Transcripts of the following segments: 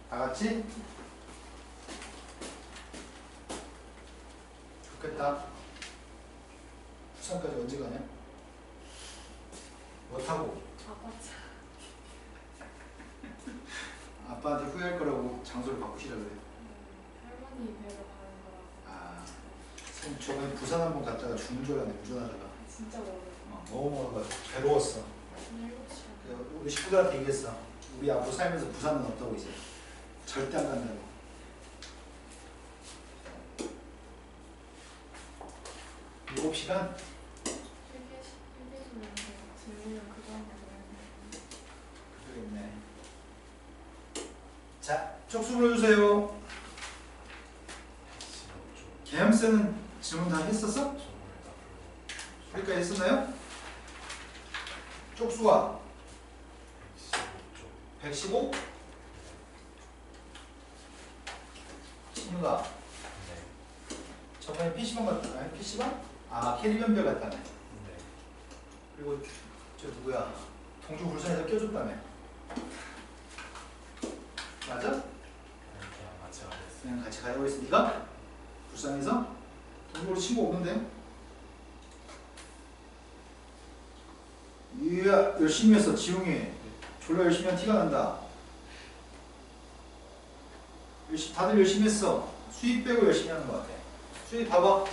다 같이? 좋겠다. 부산까지 언제 가냐? 뭐 타고? 아파트. 아빠한테 후회할 거라고 장소를 바꾸시라 그래. 할머니 뵈러 가는 거라고. 아, 저번에 부산 한번 갔다가 죽는 줄 알았네, 운전하다가. 진짜 멀어요. 너무 멀어가지고 괴로웠어. 7시간. 우리 식구들한테 얘기했어. 우리 앞으로 살면서 부산은 없다고 이제. 절대 안 간다고. 일곱 시간? 휴게소는 들리면 그거 하면 그러겠네. 자, 쪽수 불러주세요. 계엄쌤은 질문 다 했었어? 여기까지 했었나요? 쪽수와 115? 친구가 저번에 PC방 갔다. 아니 PC방? 아 캐리변별 갔다네. 그리고 저 누구야? 동주 울산에서 껴줬다며. 맞아? 그냥 같이 가려고 했어. 니가? 불쌍해서? 동주 우리 친구 없는데? 이야 열심히 했어 지웅이. 졸라 열심히 한 티가 난다. 다들 열심히 했어. 수입 빼고 열심히 하는 것 같아. 수입 봐봐.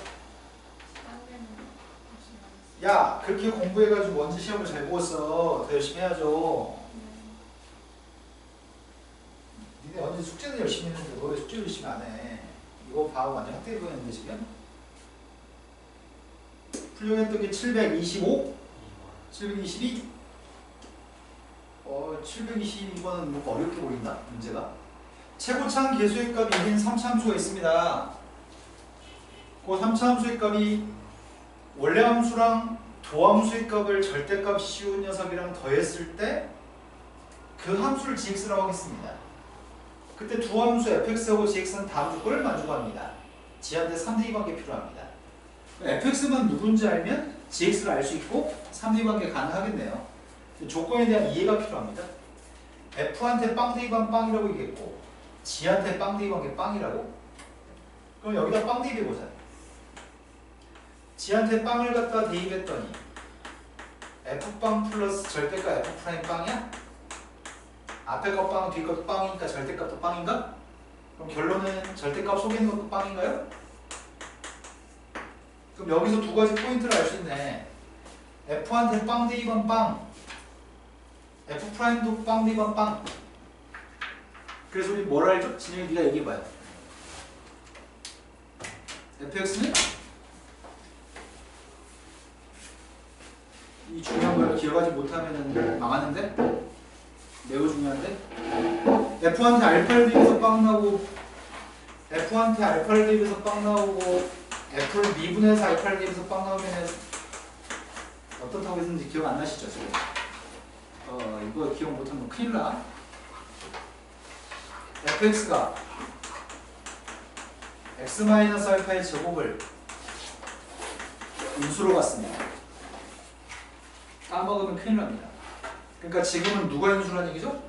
야 그렇게 공부해가지고 원지 시험을 잘 보았어. 더 열심히 해야죠. 니네 언제 숙제는 열심히 했는데 너 왜 숙제 열심히 안 해? 이거 봐 완전 학대 보냈는데 지금. 풀려했던 게 725? 722? 722번은 뭔가 어렵게 보인다 문제가. 최고차항 계수의 값이 1인 3차함수가 있습니다. 그 3차함수의 값이 원래 함수랑 도함수의 값을 절대값 씌운 녀석이랑 더했을 때 그 함수를 gx라고 하겠습니다. 그때 두 함수 fx하고 gx는 다음 조건을 만족합니다. g한테 3대2 관계 필요합니다. fx만 누군지 알면 gx를 알 수 있고 3대2 관계 가능하겠네요. 조건에 대한 이해가 필요합니다. f한테 빵 대입한 빵이라고 얘기했고 g한테 빵 대입한 게 빵이라고? 그럼 여기다 빵 대입해보자. g한테 빵을 갖다 대입했더니 f빵 플러스 절대값 f'빵 빵이야? 앞에 것 빵, 뒤 것도 빵이니까 절대값도 빵인가? 그럼 결론은 절대값 속에 있는 것도 빵인가요? 그럼 여기서 두 가지 포인트를 알 수 있네. f한테 빵 대입한 빵, f'도 빵 대입한 빵. 그래서 우리 뭘 알죠? 진영이 네가 얘기해봐요. fx는? 이 중요한 걸 기억하지 못하면 망하는데? 매우 중요한데? f한테 알파를 대입해서 빵 나오고 f한테 알파를 대입해서 빵 나오고 f를 미분해서 알파를 대입해서 빵 나오면 어떻다고 했는지 기억 안 나시죠? 지금? 이거 기억 못하면 큰일 나. fx가 x-알파의 제곱을 인수로 갔습니다. 까먹으면 큰일 납니다. 그러니까 지금은 누가 인수라는 얘기죠?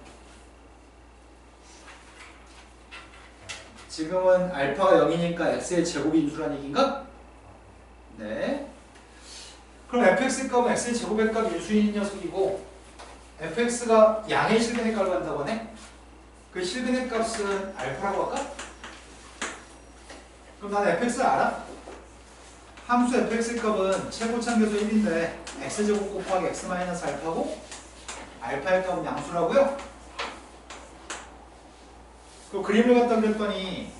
지금은 알파가 0이니까 x의 제곱이 인수라는 얘기인가? 네. 그럼 fx의 값은 x의 제곱의 값 인수인 녀석이고 fx가 양의 실근의 값을 한다고 하네? 그 실근의 값은 알파라고 할까? 그럼 난 fx를 알아? 함수 fx의 값은 최고차항 계수 1인데 x제곱 곱하기 x-알파고 알파의 값은 양수라고요? 그 그림을 갖다 그렸더니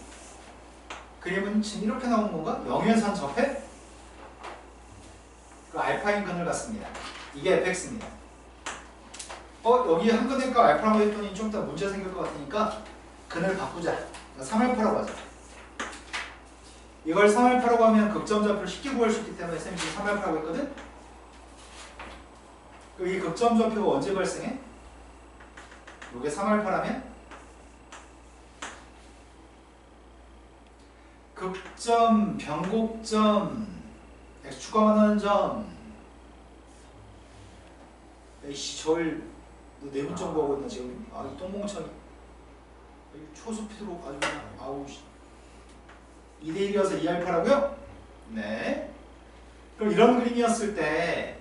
그림은 지금 이렇게 나오는 건가? 0에서 한 접해? 그 알파인 근을 갖습니다. 이게 fx입니다. 여기 한 근의 값 알파라고 했더니 좀 이따 문제 생길 것 같으니까 근을 바꾸자. 3알파라고 하자. 이걸 3알파라고 하면 극점좌표를 쉽게 구할 수 있기 때문에 쌤이 지금 3알파라고 했거든? 이 극점좌표가 언제 발생해? 이게 3알파라면? 극점, 변곡점, x축과 만나는 점. 에이씨, 너 내분 정보하고 있나 지금? 이 똥멍청이. 초스피드로 아주 그냥 아우 2대1이어서 2알파라고요? 네. 그럼 이런 그림이었을 때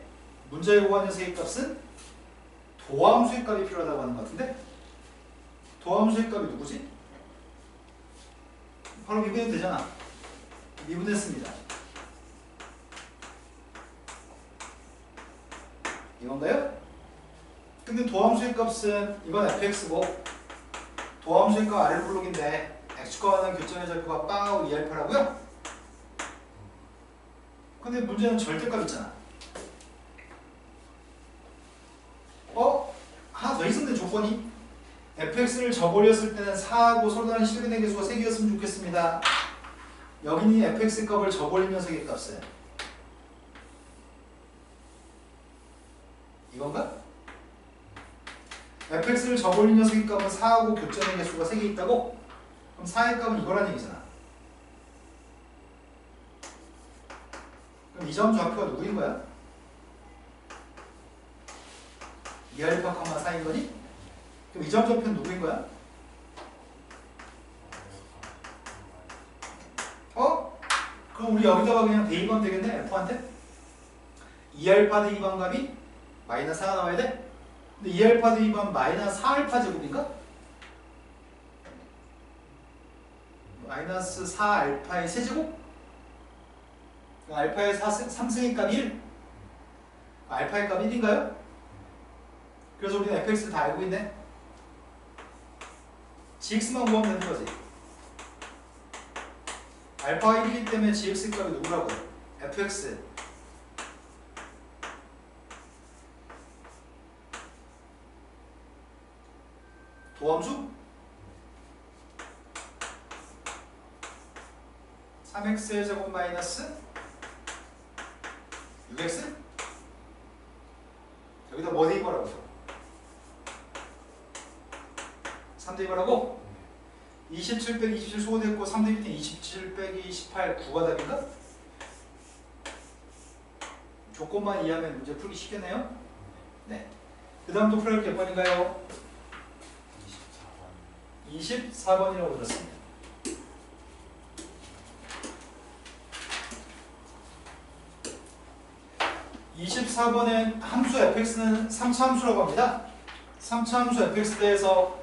문제에 요구한 녀석의 값은 도함수의 값이 필요하다고 하는 것 같은데 도함수의 값이 누구지? 바로 미분해도 되잖아. 미분했습니다. 이건가요? 근데 도함수의 값은 이건 fx고 도함수의 값 아래 블록인데 x축과 관한 교점의 좌표가 빵하고 2알파라고요? 근데 문제는 절대값 있잖아. 하나 더 있었는데 조건이 fx를 저버렸을 때는 4하고 서로 다른 실근의 개수가 3개였으면 좋겠습니다. 여기는 fx 값을 저버린 녀석의 값은 이건가? fx를 저버린 녀석의 값은 4하고 교점의 개수가 3개 있다고? 그럼 4의 값은 이거란 얘기잖아. 그럼 이 점 좌표가 누구인 거야? 2알파, 4인 거니? 그럼 이 점 좌표는 누구인 거야? 그럼 우리 여기다가 그냥 대입하면 되겠네, f한테? 2알파 대입한 값이 마이너스 4가 나와야 돼? 근데 2알파 대입한 마이너스 4알파 제곱인가? 마이너스 4알파의 세제곱? 알파의 3승의 값 1? 알파의 값 1인가요? 그래서 우리는 fx를 다 알고 있네. gx만 구하면 되는 거지. 알파가 1이기 때문에 gx 값이 누구라고? fx 도함수? 3x의 제곱 마이너스 6x? 여기다 뭐 대입하라고? 3 대입하라고? 27 빼기 27 소거됐고 3 대입 27 빼기 18 9가 답인가? 조건만 이해하면 문제 풀기 쉽겠네요? 네. 그 다음 또 풀어볼 게 몇 번인가요? 24번이라고 들었습니다. 24번엔 함수 fx는 3차 함수라고 합니다. 3차 함수 fx에 대해서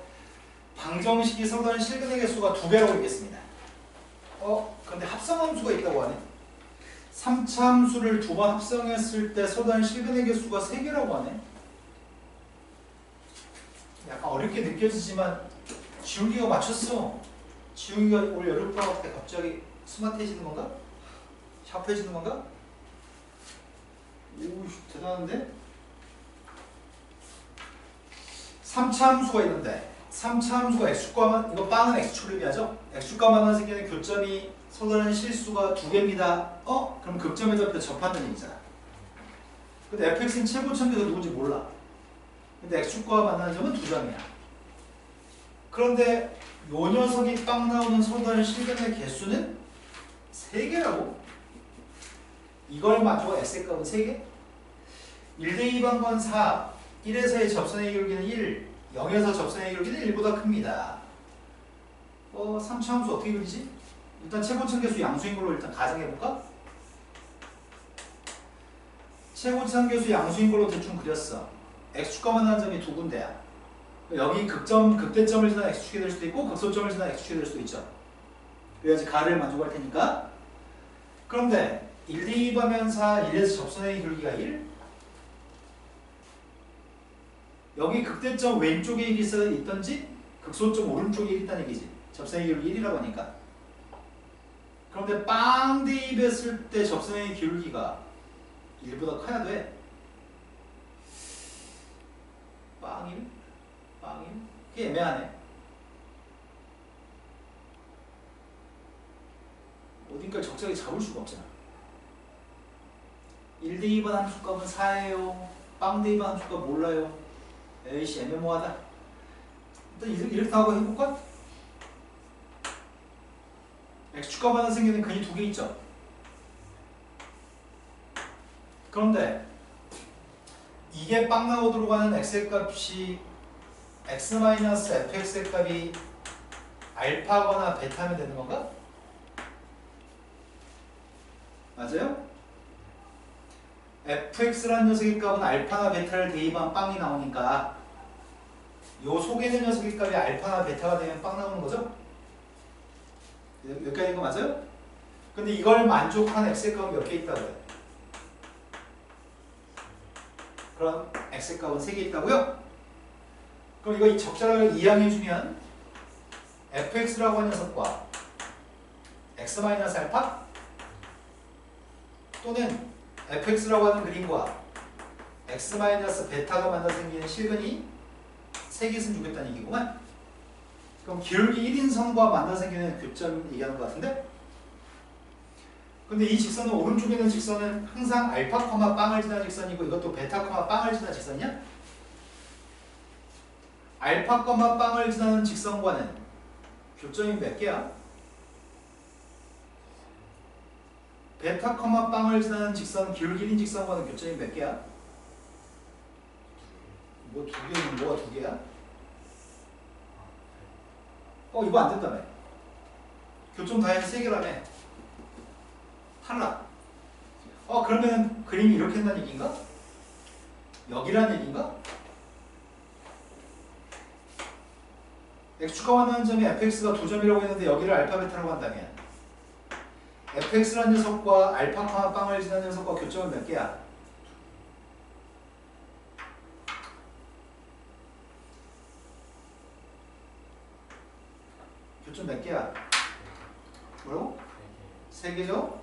방정식이 서로 다른 실근의 개수가 2배라고 있겠습니다. 그런데 합성함수가 있다고 하네. 3차 함수를 2번 합성했을 때 서로 다른 실근의 개수가 3개라고 하네. 약간 어렵게 느껴지지만 지웅이가 맞췄어. 지웅이가 올 여름방학 때 갑자기 스마트해지는 건가? 샤프해지는 건가? 오, 대단한데? 3차 함수가 있는데 3차 함수가 x축과만, 이거 빵은 x축을 의미하죠? x축과만한 생기는 교점이 서로 다른 실수가 2개입니다. 그럼 극점의 좌표 접한다는 얘기잖아. 근데 fx는 최고점에서 누군지 몰라. 근데 x축과 만나는 점은 2점이야. 그런데 요 녀석이 빵 나오는 서로 다른 실근의 개수는 3개라고? 이걸 맞춰 x의 값은 3개? 1대2 방건 4, 1에서의 접선의 기울기는 1, 0에서 접선의 기울기는 1보다 큽니다. 3차 함수 어떻게 그리지? 일단 최고점 개수 양수인 걸로 일단 가정해볼까? 최고점 개수 양수인 걸로 대충 그렸어. x축과 만나는 점이 2군데야. 여기 극대점을 지나 x축이 될 수도 있고 극소점을 지나 x축이 될 수도 있죠. 그래야지 가를 만족할 테니까. 그런데 1, 2 하면 4, 1에서 접선의 기울기가 1? 여기 극대점 왼쪽에 있던지 극소점 오른쪽에 있다는 얘기지. 접선의 기울기 1이라고 하니까. 그런데 빵 대입했을 때 접선의 기울기가 1보다 커야 돼. 빵 1? 빵 1? 그게 애매하네. 어딘가를 적절하게 잡을 수가 없잖아. 1대 2번 함수값은 4예요. 빵 대 2번 함수값 몰라요. 에이씨 애매모호하다. 일단 이렇게 하고 해볼까? x축과만한 생기는 근이 2개 있죠. 그런데 이게 빵 나오도록 하는 x의 값이 x-fx의 값이 알파거나 베타면 되는 건가? 맞아요? fx라는 녀석의 값은 알파나 베타를 대입한 빵이 나오니까 요 속에 있는 녀석의 값이 알파나 베타가 되면 빵 나오는 거죠? 여기까지인 거 맞아요? 근데 이걸 만족한 x의 값은 몇 개 있다고요? 그럼 x의 값은 3개 있다고요? 그럼 이거 적절하게 이항해주면 fx라고 하는 녀석과 x-알파 또는 fx라고 하는 그림과 x-베타가 만나 생기는 실근이 3개씩 주겠다는 얘기구만. 그럼 기울기 1인선과 만나 생기는 교점 얘기하는 것 같은데? 근데 이 직선은 오른쪽에 있는 직선은 항상 알파, 빵을 지나는 직선이고 이것도 베타, 빵을 지나는 직선이야? 알파, 빵을 지나는 직선과는 교점이 몇 개야? 베타, 빵을 지나는 직선, 기울기 1인 직선과는 교점이 몇 개야? 뭐 2개는 뭐가 2개야? 이거 안 된다며. 교점 다 해서 3개라며. 탈락. 그러면 그림이 이렇게 된다는 얘기인가? 여기라는 얘기인가? x축과 만나는 점이 fx가 2점이라고 했는데 여기를 알파, 베타라고 한다면 fx라는 녀석과 알파, 빵을 지나는 녀석과 교점은 몇 개야? 교점 몇 개야? 뭐라고? 3개죠?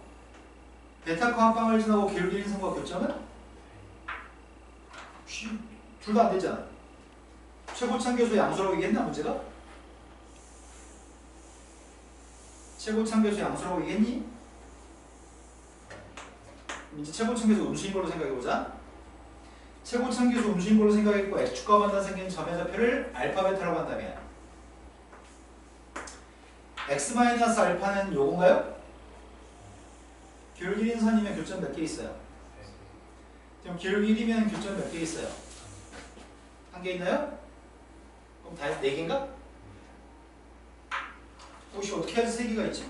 베타, 빵을 지나고 기울기 1인선과 교점은? 둘 다 안 되잖아. 최고참계수 양수라고 얘기했나 문제가? 최고참계수 양수라고 얘기했니? 이제 최고참계수 음수인 걸로 생각해보자. 최고참계수 음수인 걸로 생각했고 x축과 만나 생긴 점의 좌표를 알파, 베타라고 한다면 x-알파는 요건가요? 기울기 1인선이면 교점 몇 개 있어요? 그럼 기울기 1이면 교점 몇 개 있어요? 한 개 있나요? 그럼 다 해서 4개인가? 혹시 어떻게 해서 3개가 있지?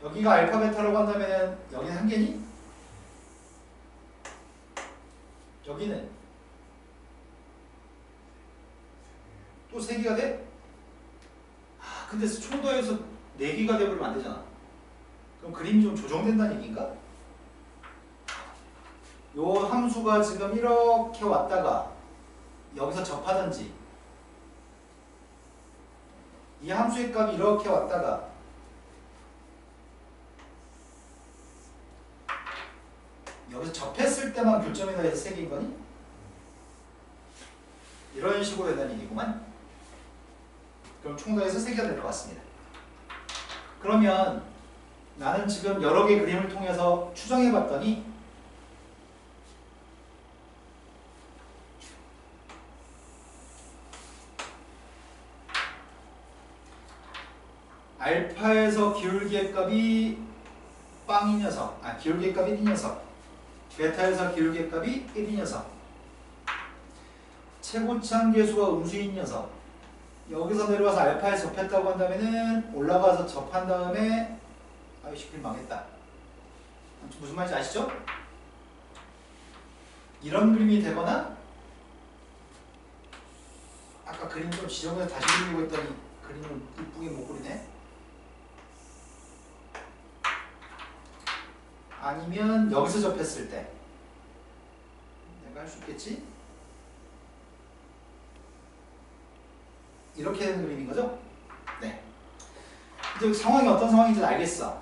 여기가 알파, 베타라고 한다면 여기는 한 개니? 여기는 또 3개가 돼? 근데 총 더해서 4개가 돼버리면 안 되잖아. 그럼 그림이 좀 조정된다는 얘기인가? 요 함수가 지금 이렇게 왔다가 여기서 접하든지 이 함수의 값이 이렇게 왔다가 여기서 접했을 때만 교점에 대해서 3개인 거니? 이런 식으로 된다는 얘기구만. 그럼 총 더해서 3개가 될 것 같습니다. 그러면 나는 지금 여러 개 그림을 통해서 추정해 봤더니 알파에서 기울기의 값이 빵인 녀석, 기울기의 값이 1인 녀석, 베타에서 기울기의 값이 1인 녀석, 최고차항계수가 음수인 녀석, 여기서 내려와서 알파에 접했다고 한다면은 올라가서 접한 다음에 아이씨 그림 망했다. 무슨 말인지 아시죠? 이런 그림이 되거나 아까 그림 좀 지정해서 다시 그리려고 했더니 그림을 이쁘게 못 그리네. 아니면 여기서 접했을 때 내가 할 수 있겠지? 이렇게 되는 그림인 거죠? 네. 이제 상황이 어떤 상황인지 알겠어.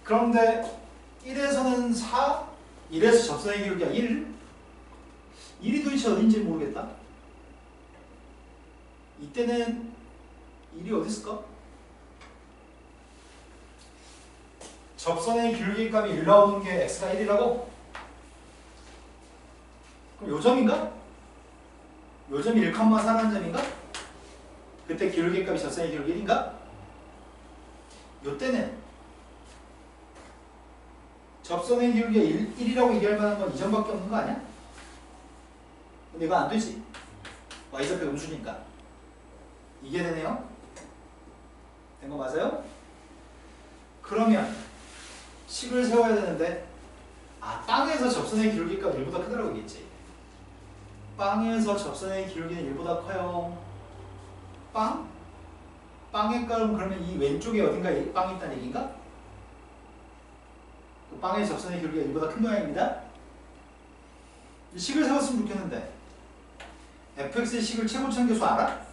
그런데 1에서는 4, 1에서 접선의 기울기가 1, 1이 도대체 어딘지 모르겠다. 이때는 1이 어디 있을까? 접선의 기울기 값이 1 나오는 게 x가 1이라고? 그럼 요 점인가? 요 점이 1,4라는 점인가? 그때 기울기 값이 접선의 기울기 1인가? 요 때는 접선의 기울기가 1이라고 얘기할 만한 건 이점밖에 없는 거 아니야? 근데 이거 안 되지. y좌표 음수니까. 이게 되네요. 된 거 맞아요? 그러면 식을 세워야 되는데 빵에서 접선의 기울기가 1보다 크다라고 얘기했지. 빵에서 접선의 기울기는 1보다 커요. 빵의 값은 그러면 이 왼쪽에 어딘가 빵이 있다는 얘기인가? 그 빵의 접선의 기울기가 1보다 큰 모양입니다. 이 식을 세웠으면 좋겠는데 fx의 식을 최고차항 계수 알아?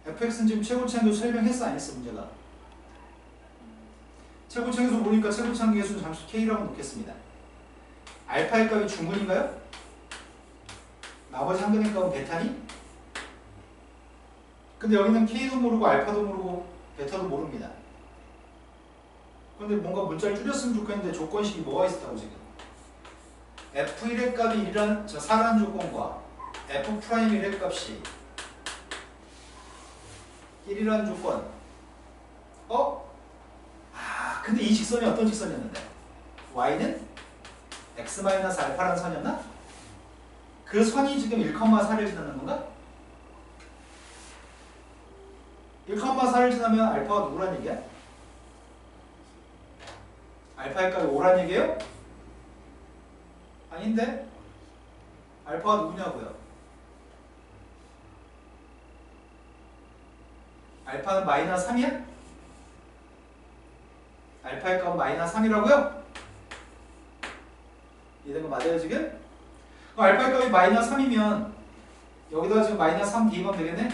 fx는 지금 최고차항 계수 설명했어 안 했어 문제가? 최고차항 계수 모르니까 최고차항 계수는 잠시 k라고 놓겠습니다. 알파의 값이 중근인가요? 나머지 한근의 값은 베타니? 근데 여기는 k도 모르고 알파도 모르고 베타도 모릅니다. 근데 뭔가 문자를 줄였으면 좋겠는데 조건식이 뭐가 있었다고 지금? f1의 값이 4라는 조건과 f'1의 값이 1이라는 조건. 근데 이 직선이 어떤 직선이었는데? y는 x-알파라는 선이었나? 그 선이 지금 1,4를 지나는 건가? 1,4를 지나면 알파가 누구란 얘기야? 알파의 값이 5란 얘기예요? 아닌데? 알파가 누구냐고요? 알파는 마이너스 3이야? 알파의 값은 마이너스 3이라고요? 이해된 거 맞아요 지금? 그럼 알파의 값이 마이너스 3이면 여기다가 지금 마이너스 3 대입하면 되겠네?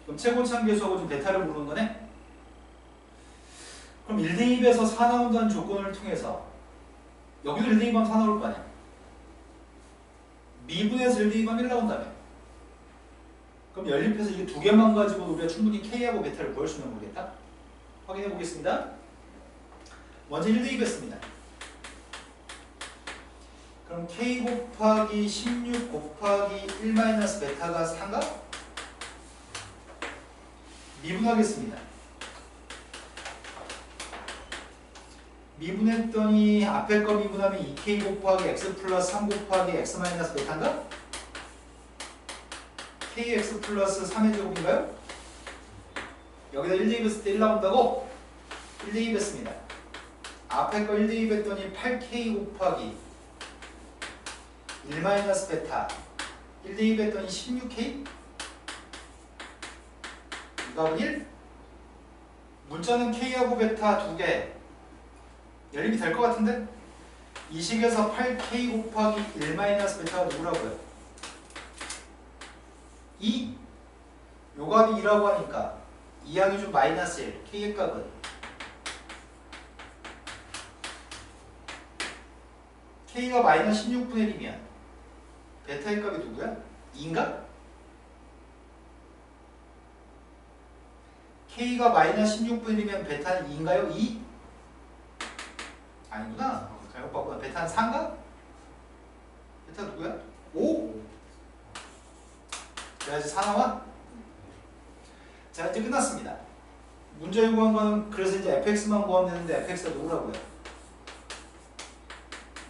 그럼 최고차항 계수하고 지금 베타를 부르는 거네? 그럼 1대입에서 4 나온다는 조건을 통해서 여기도 1대입하면 4 나올 거 아니야? 미분에서 1대입하면 1 나온다며. 그럼 연립해서 이게 두 개만 가지고 우리가 충분히 K하고 베타를 구할 수 있는 거겠다? 확인해 보겠습니다. 먼저 1대입했습니다. 그럼 K 곱하기 16 곱하기 1 마이너스 베타가 4인가? 미분하겠습니다. 미분했더니 앞에 거 미분하면 2k 곱하기 x 플러스 3 곱하기 x 마이너스 베타인가? kx 플러스 3의 제곱인가요? 여기다 1대입했을 때 1 나온다고? 1대입했습니다. 앞에 거 1대입했더니 8k 곱하기 1 마이너스 베타 1대입했더니 16k? 이 값은 1? 문자는 k하고 베타 2개 연립이 될 것 같은데? 이 식에서 8k 곱하기 1 마이너스 베타가 누구라고요? 2? 요 값이 2라고 하니까 2하기 좀 마이너스 1 k의 값은 k가 마이너스 16분의 1이면 베타의 값이 누구야? 2인가? k가 마이너스 16분의 1이면 베타는 2인가요? 2? 아니구나. 잘못 봤구나. 베타는 4인가? 베타 누구야? 5? 그래야지 4 나와? 자 이제 끝났습니다. 문제에 구한 거는 그래서 이제 fx만 구하면 되는데 fx가 누구라고요?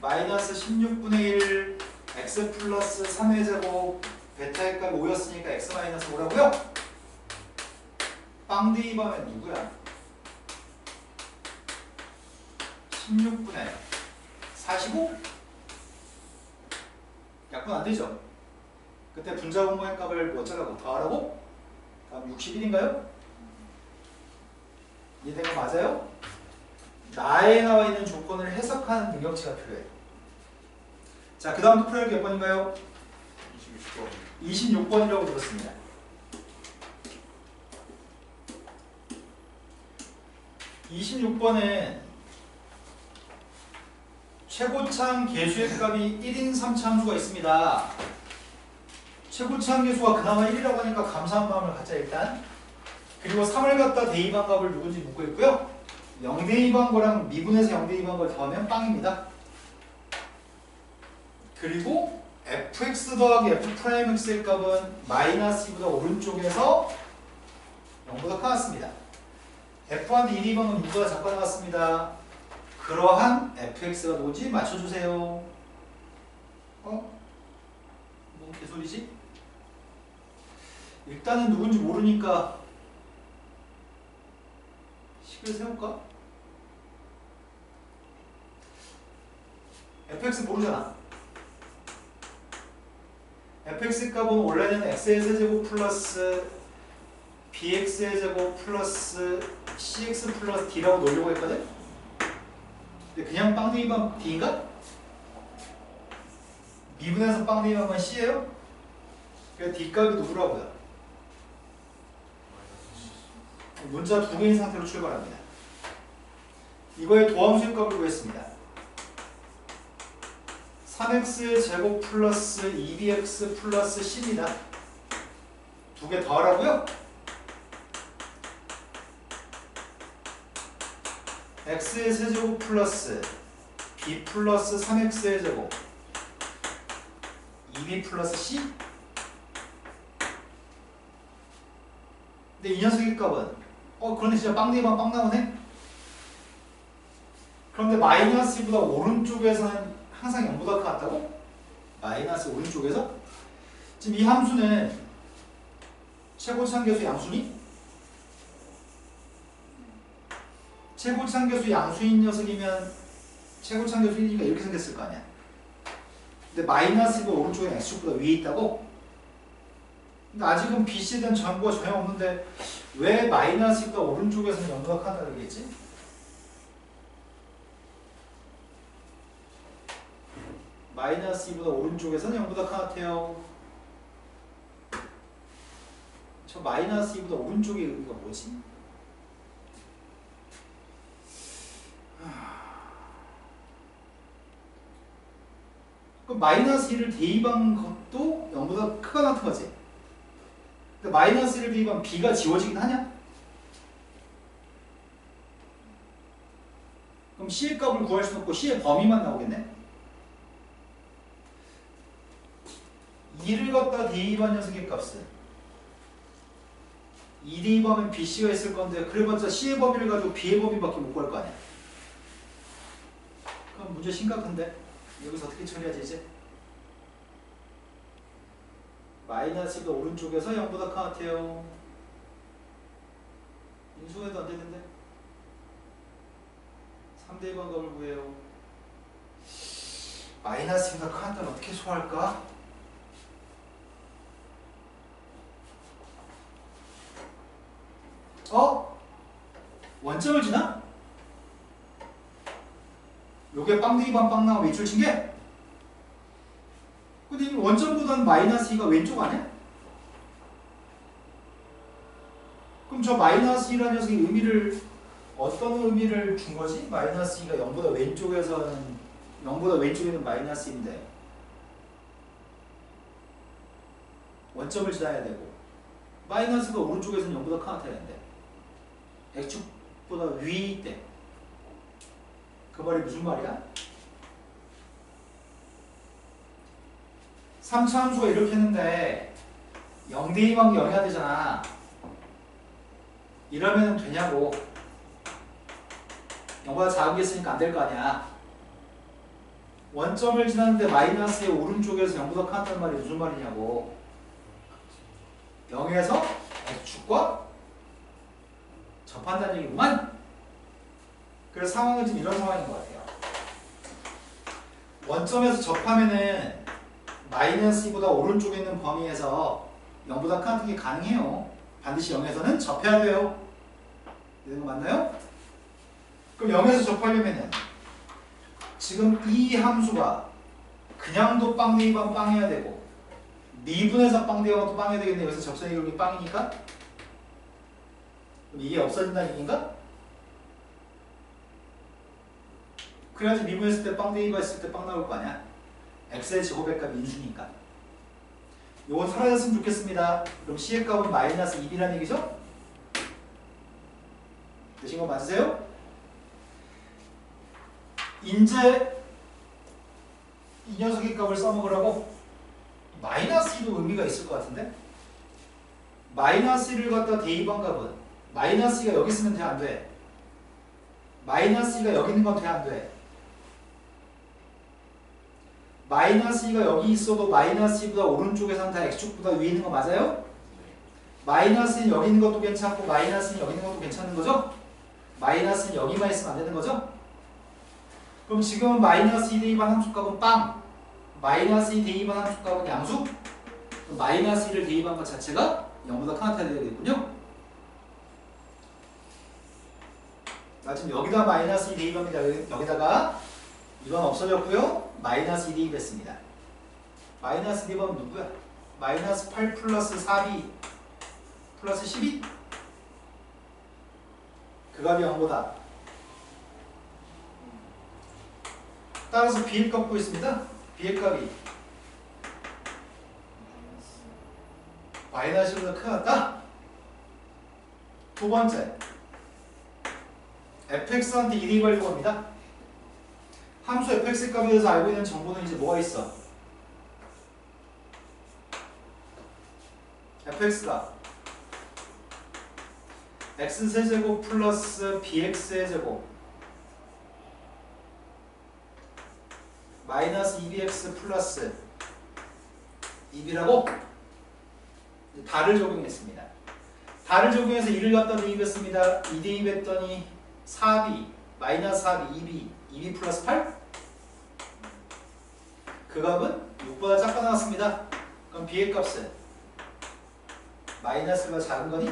마이너스 16분의 1 x 플러스 3의 제곱 베타의 값이 5였으니까 x 마이너스 5라고요? 빵 대입하면 누구야? 16분의 45? 약분 안 되죠? 그때 분자 분모의 값을 어쩌라고? 더하라고? 다음 61인가요? 이해된 거 맞아요? 나에 나와 있는 조건을 해석하는 능력치가 필요해. 자, 그 다음도 풀어야 몇 번인가요? 26번이라고 들었습니다. (26번은) 최고차항 계수의 값이 1인 3차함수가 있습니다. 최고차항 계수가 그나마 1이라고 하니까 감사한 마음을 갖자 일단. 그리고 3을 갖다 대입한 값을 누군지 묻고 있고요. 0 대입한 거랑 미분해서 0 대입한 걸 더하면 빵입니다. 그리고 fx 더하기 f'x의 값은 마이너스 2보다 오른쪽에서 0보다 커 F1 1,2번은 누가 작가 나왔습니다. 그러한 fx가 뭐지? 맞춰주세요. 뭐 개소리지? 일단은 누군지 모르니까 식을 세울까? fx 모르잖아. fx 값은 원래는 x의 세제곱 플러스 bx의 제곱 플러스 cx 플러스 d라고 놓으려고 했거든? 근데 그냥 빵댕이만 d인가? 미분해서 빵댕이만 c예요? 그래서 d 값이 누구라고요? 문자 두 개인 상태로 출발합니다. 이거의 도함수의 값을 구했습니다. 3x 제곱 플러스 2bx 플러스 c입니다. 두 개 더하라고요? x의 세제곱 플러스 b 플러스 3x의 제곱 2b 플러스 c? 근데 이 녀석의 값은 그런데 진짜 빵대기만 빵 나오네? 그런데 마이너스 2보다 오른쪽에서는 항상 0보다 같다고? 마이너스 오른쪽에서? 지금 이 함수는 최고차항계수 양수니? 최고차항계수 양수인 녀석이면 최고차항계수 1이니까 이렇게 생겼을 거 아니야. 근데 마이너스 2가 오른쪽에 x축보다 위에 있다고? 근데 아직은 BC에 대한 정보가 전혀 없는데 왜 마이너스 2가 오른쪽에서는 0보다 같다고 얘기했지? 마이너스 2보다 오른쪽에서는 0보다 같아요. 저 마이너스 2보다 오른쪽의 의미가 뭐지? 그럼 마이너스 1을 대입한 것도 0보다 크거나 같은 거지? 근데 마이너스 1을 대입하면 b가 지워지긴 하냐? 그럼 c의 값을 구할 수는 없고 c의 범위만 나오겠네? 2를 갖다 대입한 녀석의 값은 2 대입하면 bc가 있을 건데 그래봤자 c의 범위를 가지고 b의 범위밖에 못 구할 거 아니야. 그럼 문제 심각한데? 여기서 어떻게 처리하지 이제? 마이너스가 오른쪽에서 0보다 같아요. 인수해도 안 되는데? 3대 2번 값을 구해요. 마이너스보다 같다면 어떻게 소화할까? 원점을 지나? 요게 빵댕이 반빵 나와 외출 친 게? 근데 원점보다는 마이너스 2가 왼쪽 아니야? 그럼 저 마이너스 2라는 녀석의 의미를 어떤 의미를 준 거지? 마이너스 2가 0보다 왼쪽에서는 0보다 왼쪽에 있는 마이너스 2인데 원점을 지나야 되고 마이너스가 오른쪽에서는 0보다 같아야 되는데 x축보다 위에 있대. 그 말이 무슨 말이야? 3차 함수가 이렇게 했는데 0 대입한 게 0이 야 되잖아. 이러면 되냐고. 0보다 작은 게 있으니까 안 될 거 아니야. 원점을 지났는데 마이너스의 오른쪽에서 0보다 같다는 말이 무슨 말이냐고. 0에서 x축과 접한다는 얘기구만. 그래서 상황은 지금 이런 상황인 것 같아요. 원점에서 접하면은 마이너스 2보다 오른쪽에 있는 범위에서 0보다 같은 게 가능해요. 반드시 0에서는 접해야 돼요. 이런 거 맞나요? 그럼 0에서 접하려면은 지금 이 함수가 그냥도 빵 대입하면 빵해야 되고 미분해서 빵 대입하면 또 빵해야 되겠네. 여기서 접선의 기울기 빵이니까 그럼 이게 없어진다는 얘기인가? 그래야지 미분했을 때 빵 대입 했을 때 빵 나올 거 아니야. x의 제곱의 값이 인수니까. 요건 사라졌으면 좋겠습니다. 그럼 c의 값은 마이너스 2b라는 얘기죠? 되신 거 맞으세요? 이제 이 녀석의 값을 써먹으라고? 마이너스 2도 의미가 있을 것 같은데? 마이너스 1을 갖다 대입한 값은 마이너스 2가 여기 있으면 돼, 안 돼? 마이너스 2가 여기 있는 건 돼, 안 돼? 마이너스 2가 여기 있어도 마이너스 2보다 오른쪽에서는 다 x축보다 위에 있는 거 맞아요? 마이너스는 여기 있는 것도 괜찮고 마이너스는 여기 있는 것도 괜찮은 거죠? 마이너스는 여기만 있으면 안 되는 거죠? 그럼 지금은 마이너스 2 대입한 함수값은 빵, 마이너스 2 대입한 함수값은 양수, 마이너스 2를 대입한 것 자체가 0보다 큰 하트가 되겠군요. 자, 지금 여기다 마이너스 2 대입합니다. 여기다가 이건 없어졌고요. 마이너스 2 대입했습니다. 마이너스 대입하면 누구야? 마이너스 8 플러스 4b 플러스 12? 그 값이 0보다. 따라서 b의 값 구했습니다. b의 값이 마이너스보다 크다. 두 번째, fx한테 2 대입하려고 합니다. 함수 fx 값에 대해서 알고 있는 정보는 이제 뭐가 있어? fx가 x세제곱 플러스 bx세제곱 마이너스 2bx 플러스 2b라고 달을 적용했습니다. 달을 적용해서 2를 갖다 대입했습니다. 2 대입했더니 4b 마이너스 4b 2b 플러스 8? 그 값은 6보다 작게 나왔습니다. 그럼 b의 값은 마이너스가 작은 거니?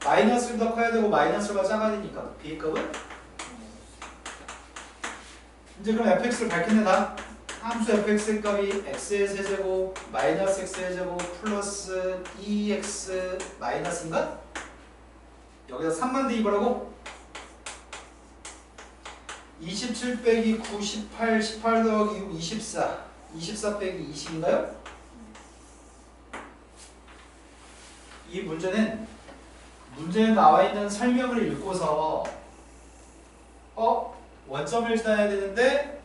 마이너스보다 커야 되고 마이너스가 작아야 되니까 b의 값은 이제 그럼 fx를 밝혔네. 함수 fx의 값이 x의 세제곱 마이너스 x의 제곱 플러스 2x 마이너스인가? 여기다 3만 대입하라고? 27 빼기 9, 18, 18 더하기 6, 24 24 빼기 20인가요? 이 문제는 문제에 나와 있는 설명을 읽고서 원점을 지나야 되는데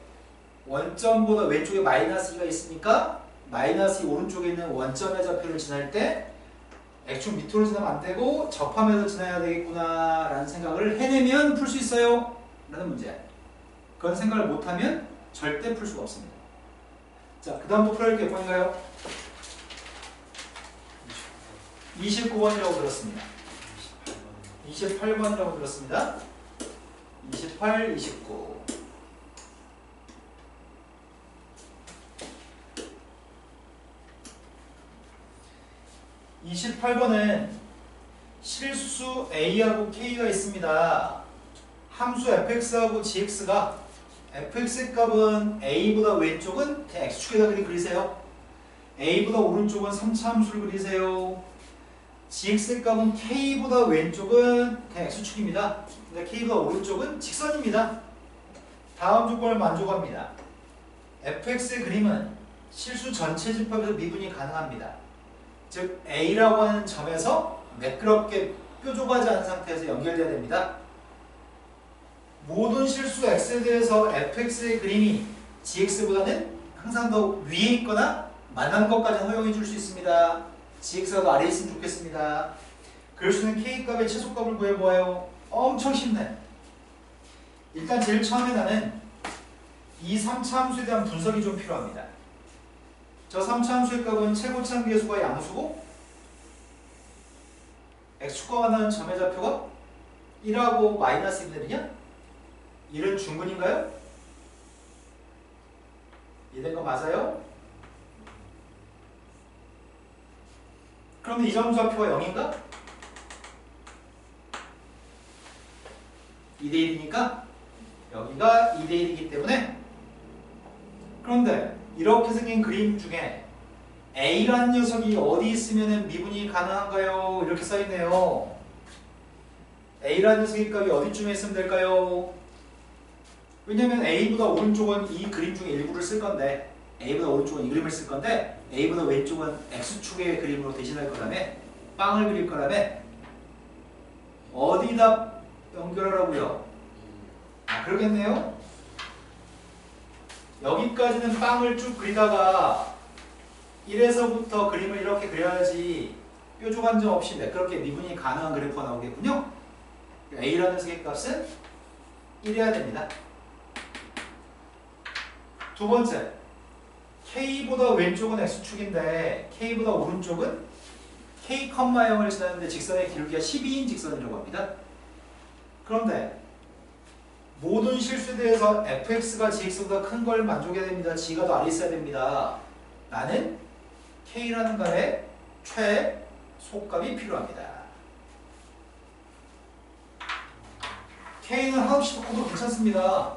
원점보다 왼쪽에 마이너스 2가 있으니까 마이너스 2 오른쪽에 있는 원점의 좌표를 지날 때 x축 밑으로 지나면 안 되고 접하면서 지나야 되겠구나 라는 생각을 해내면 풀 수 있어요 라는 문제야. 그런 생각을 못하면 절대 풀 수가 없습니다. 자, 그 다음부터 풀어야 할 게 몇 번인가요? 29번이라고 들었습니다. 28번이라고 들었습니다. 28, 29. (28번은) 실수 a하고 k가 있습니다. 함수 fx하고 gx가 fx의 값은 a보다 왼쪽은 그냥 x축에다 그리세요. a보다 오른쪽은 3차 함수를 그리세요. gx의 값은 k보다 왼쪽은 그냥 x축입니다. 근데 k보다 오른쪽은 직선입니다. 다음 조건을 만족합니다. fx의 그림은 실수 전체 집합에서 미분이 가능합니다. 즉 a라고 하는 점에서 매끄럽게 뾰족하지 않은 상태에서 연결돼야 됩니다. 모든 실수 x에 대해서 fx의 그림이 gx보다는 항상 더 위에 있거나 만난 것까지는 허용해 줄 수 있습니다. gx가 더 아래에 있으면 좋겠습니다. 그럴 수 있는 k값의 최소값을 구해보아요. 엄청 쉽네. 일단 제일 처음에 나는 이 3차 함수에 대한 분석이 좀 필요합니다. 저 3차 함수의 값은 최고차함 계수가 양수고 x축과 만나는 점의 좌표가 1하고 마이너스 1이 되느냐? 1은 중근인가요? 이해된 거 맞아요? 그럼 이 점 좌표가 0인가? 2대1이니까 여기가 2대1이기 때문에 그런데 이렇게 생긴 그림 중에 A라는 녀석이 어디 있으면 미분이 가능한가요? 이렇게 써있네요. A라는 녀석의 값이 어디쯤에 있으면 될까요? 왜냐면 A보다 오른쪽은 이 그림 중에 일부를 쓸 건데 A보다 오른쪽은 이 그림을 쓸 건데 A보다 왼쪽은 X축의 그림으로 대신할 거라며 빵을 그릴 거라며 어디다 연결하라고요? 아, 그러겠네요. 여기까지는 빵을 쭉 그리다가 1에서부터 그림을 이렇게 그려야지 뾰족한 점 없이 매끄럽게 미분이 가능한 그래프가 나오겠군요. A라는 녀석의 값은 1이어야 됩니다. 두 번째, K보다 왼쪽은 X축인데 K보다 오른쪽은 K, 0을 지났는데 직선의 길이가 12인 직선이라고 합니다. 그런데 모든 실수대에서 fx가 gx보다 큰 걸 만족해야 됩니다. g가 더 아래 있어야 됩니다. 나는 K라는 값의 최소값이 필요합니다. K는 하나씩 바꿔도 괜찮습니다.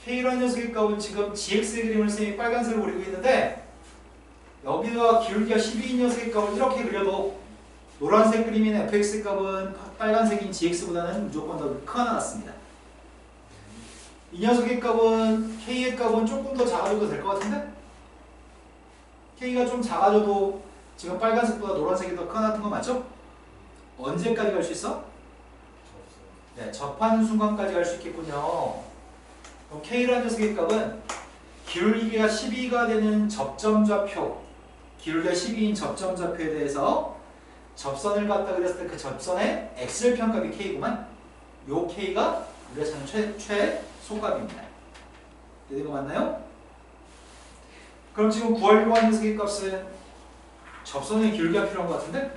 K라는 녀석의 값은 지금 gx의 그림을 쌤이 빨간색으로 그리고 있는데 여기다가 기울기가 12인 녀석의 값을 이렇게 그려도 노란색 그림인 fx의 값은 빨간색인 gx보다는 무조건 더 크게 나왔습니다. 이 녀석의 값은 k의 값은 조금 더 작아져도 될 것 같은데? k가 좀 작아져도 지금 빨간색보다 노란색이 더 크게 나왔던 거 맞죠? 언제까지 갈 수 있어? 네, 접하는 순간까지 갈 수 있겠군요. 그럼 K라는 녀석의 값은 기울기가 12가 되는 접점좌표, 기울기가 12인 접점좌표에 대해서 접선을 갖다 그렸을 때 그 접선의 X절편값이 K구만. 요 K가 우리가 찾는 최소값입니다. 이거 맞나요? 그럼 지금 구하려고 하는 녀석의 값은 접선의 길이가 필요한 것 같은데?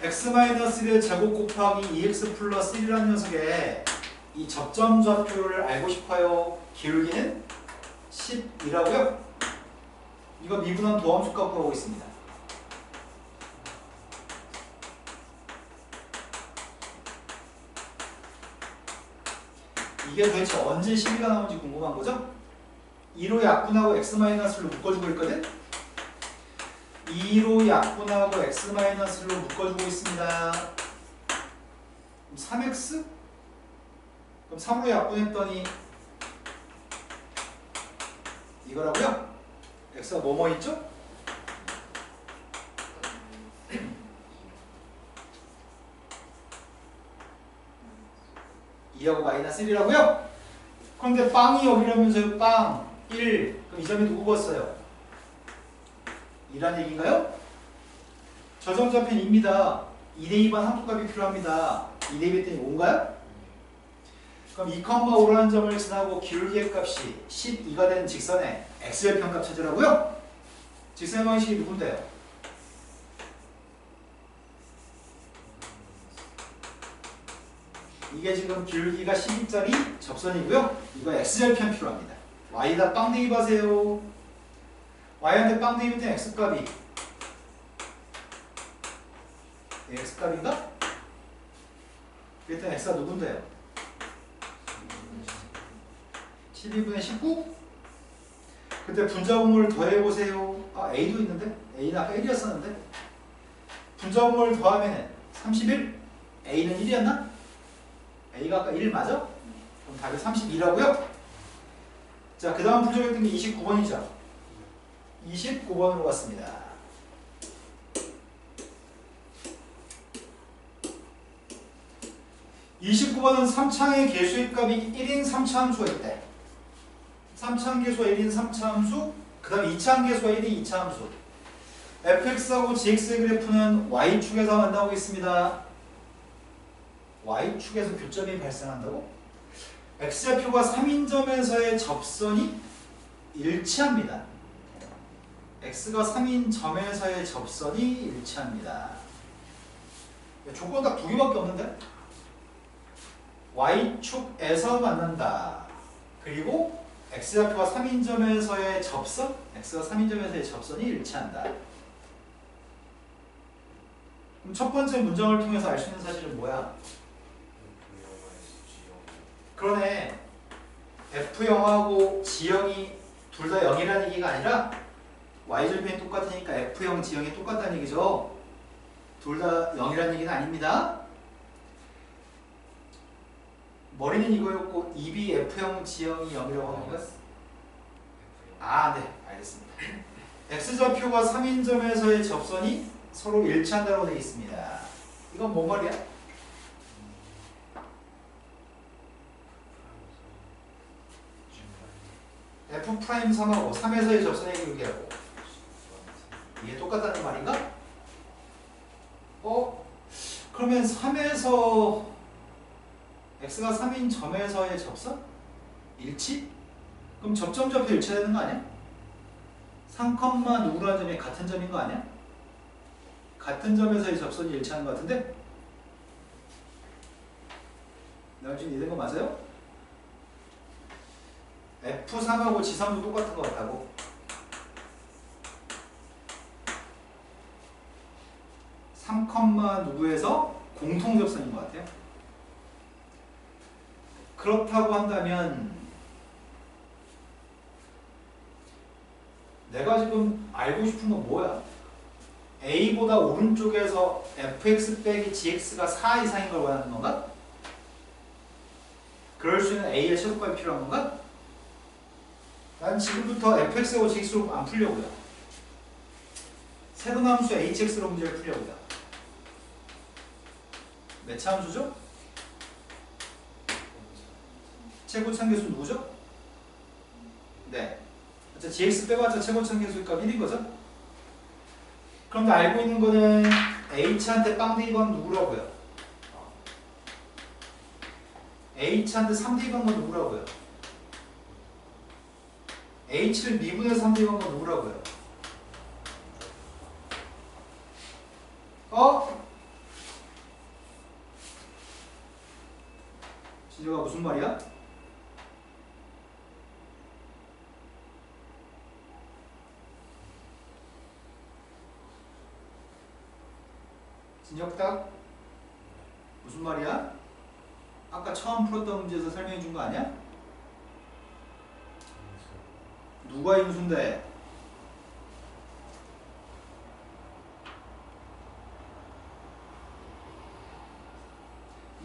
x-1의 제곱 곱하기 2x 플러스 1이라는 녀석의 이 접점좌표를 알고 싶어요. 기울기는 10이라고요? 이거 미분한 도함수 값 구하고 있습니다. 이게 도대체 언제 12가 나오는지 궁금한 거죠? 2로 약분하고 x-를 묶어주고 있거든? 2로 약분하고 x-로 묶어주고 있습니다. 그럼 3x? 그럼 3으로 약분했더니 이거라고요? x가 뭐뭐 있죠? 2하고 마이너스 1이라고요? 그런데 빵이 여기라면서요. 빵 1. 그럼 이 점이 누구겠어요? 2란 얘기인가요? 저점좌표는 2입니다. 2대2반 함수값이 필요합니다. 2대2 했더니 5인가요? 그럼 2,5라는 점을 지나고 기울기의 값이 12가 되는 직선의 x절편값 찾으라고요? 직선의 방식이 누군데요? 이게 지금 기울기가 12짜리 접선이고요. 이거 x절편 필요합니다. y에다 빵 대입하세요. y한테 빵 대입할 때 x값이 x값인가? 일단 x가 누군데요? 12분의 19? 그때 분자분모를 더해보세요. 아 a도 있는데? a는 아까 1이었었는데 분자분모를 더하면 31? a는 1이었나? a가 아까 1 맞아? 그럼 답이 32라고요? 자, 그 다음 분석했던 게 29번이죠. 29번으로 갔습니다. 29번은 3창의 개수의 값이 1인 3차 함수가 있대. 3창 개수가 1인 3차 함수, 그 다음 2창 개수가 1인 2차 함수. fx하고 gx의 그래프는 y축에서 만나고 있습니다. y축에서 교점이 발생한다고? x좌표가 3인점에서의 접선이 일치합니다. x가 3인점에서의 접선이 일치합니다. 조건 딱 두 개밖에 없는데? y축에서 만난다. 그리고 x좌표가 3인점에서의 접선, x가 3인점에서의 접선이 일치한다. 그럼 첫 번째 문장을 통해서 알 수 있는 사실은 뭐야? 그러네. F0하고 G형이 둘 다 0이라는 얘기가 아니라 Y절편이 똑같으니까 F0, G형이 똑같다는 얘기죠. 둘 다 0이라는 얘기는 아닙니다. 머리는 이거였고 입이 F0, G형이 0이라고 하는 거야? 아, 네. 알겠습니다. X좌표가 3인점에서의 접선이 서로 일치한다고 되어 있습니다. 이건 뭔 말이야? F'3하고 3에서의 접선의 기울기하고 이게 똑같다는 말인가? 그러면 3에서 x가 3인 점에서의 접선? 일치? 그럼 접점좌표 일치해야 되는 거 아니야? 3, 누구라는 점이 같은 점인 거 아니야? 같은 점에서의 접선이 일치하는 거 같은데? 내가 지금 이해된 거 맞아요? F3하고 G3도 똑같은 거 같다고. 3, 누구에서 공통접선인 것 같아요. 그렇다고 한다면 내가 지금 알고 싶은 건 뭐야? A보다 오른쪽에서 fx 빼기 gx가 4 이상인 걸 원하는 건가? 그럴 수 있는 A의 최소값이 필요한 건가? 난 지금부터 fx하고 gx로 안 풀려고요. 새로운 함수 hx로 문제를 풀려고요. 몇 차 함수죠? 최고차계수 누구죠? 네. gx 빼봤자 최고차계수의 값 1인 거죠? 그런데 알고 있는 거는 h한테 빵 대입한 건 누구라고요? h한테 3 대입한 건 누구라고요? h를 미분해서 3 대입한 건 누구라고요? 진짜가 무슨 말이야? 진혁답? 무슨 말이야? 아까 처음 풀었던 문제에서 설명해 준 거 아니야? 누가 인수인데?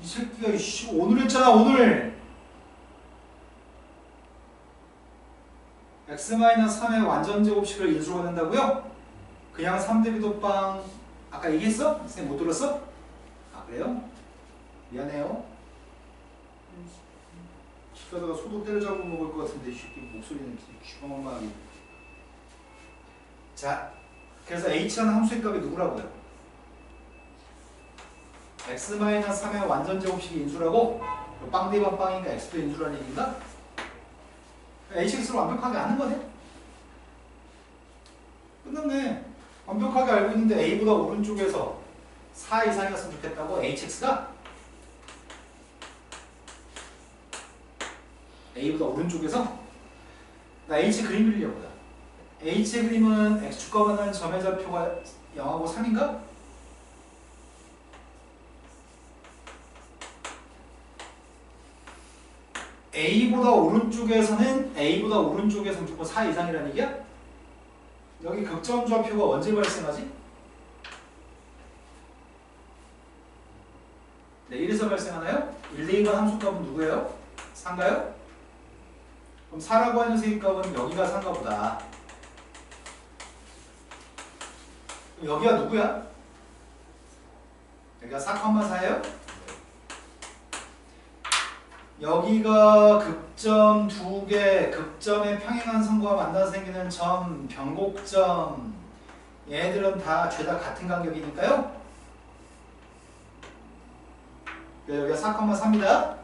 이 새끼가 이씨 오늘 했잖아 오늘. x-3의 완전제곱식을 인수로 낸다고요? 그냥 3대비도빵 아까 얘기했어? 선생님 못 들었어? 아 그래요? 미안해요. 집 가다가 소도 때려잡고 먹을 것 같은데 목소리는 쥐방망하게. 자, 그래서 h라는 함수의 값이 누구라고요? x-3의 완전제곱식이 인수라고? 빵 대입한 빵인가 x도 인수라는 얘기인가? hx를 완벽하게 아는 거네? 끝났네. 완벽하게 알고 있는데 a보다 오른쪽에서 4 이상이었으면 좋겠다고 hx가 a보다 오른쪽에서 나 h 그림 그리려고요. h의 그림은 x축과 만나는 점의 좌표가 0하고 3인가? a보다 오른쪽에서는 무조건 4 이상이라는 얘기야? 여기 극점 좌표가 언제 발생하지? 네, 1에서 발생하나요? 1, 2번 함수값은 누구예요? 4인가요? 그럼 4라고 하는 녀석의 값은 여기가 4인가 보다. 그럼 여기가 누구야? 여기가 4,4예요? 여기가 극점 2개, 극점의 평행한 선과 만나서 생기는 점, 변곡점. 얘들은 다 죄다 같은 간격이니까요. 여기가 4,4입니다.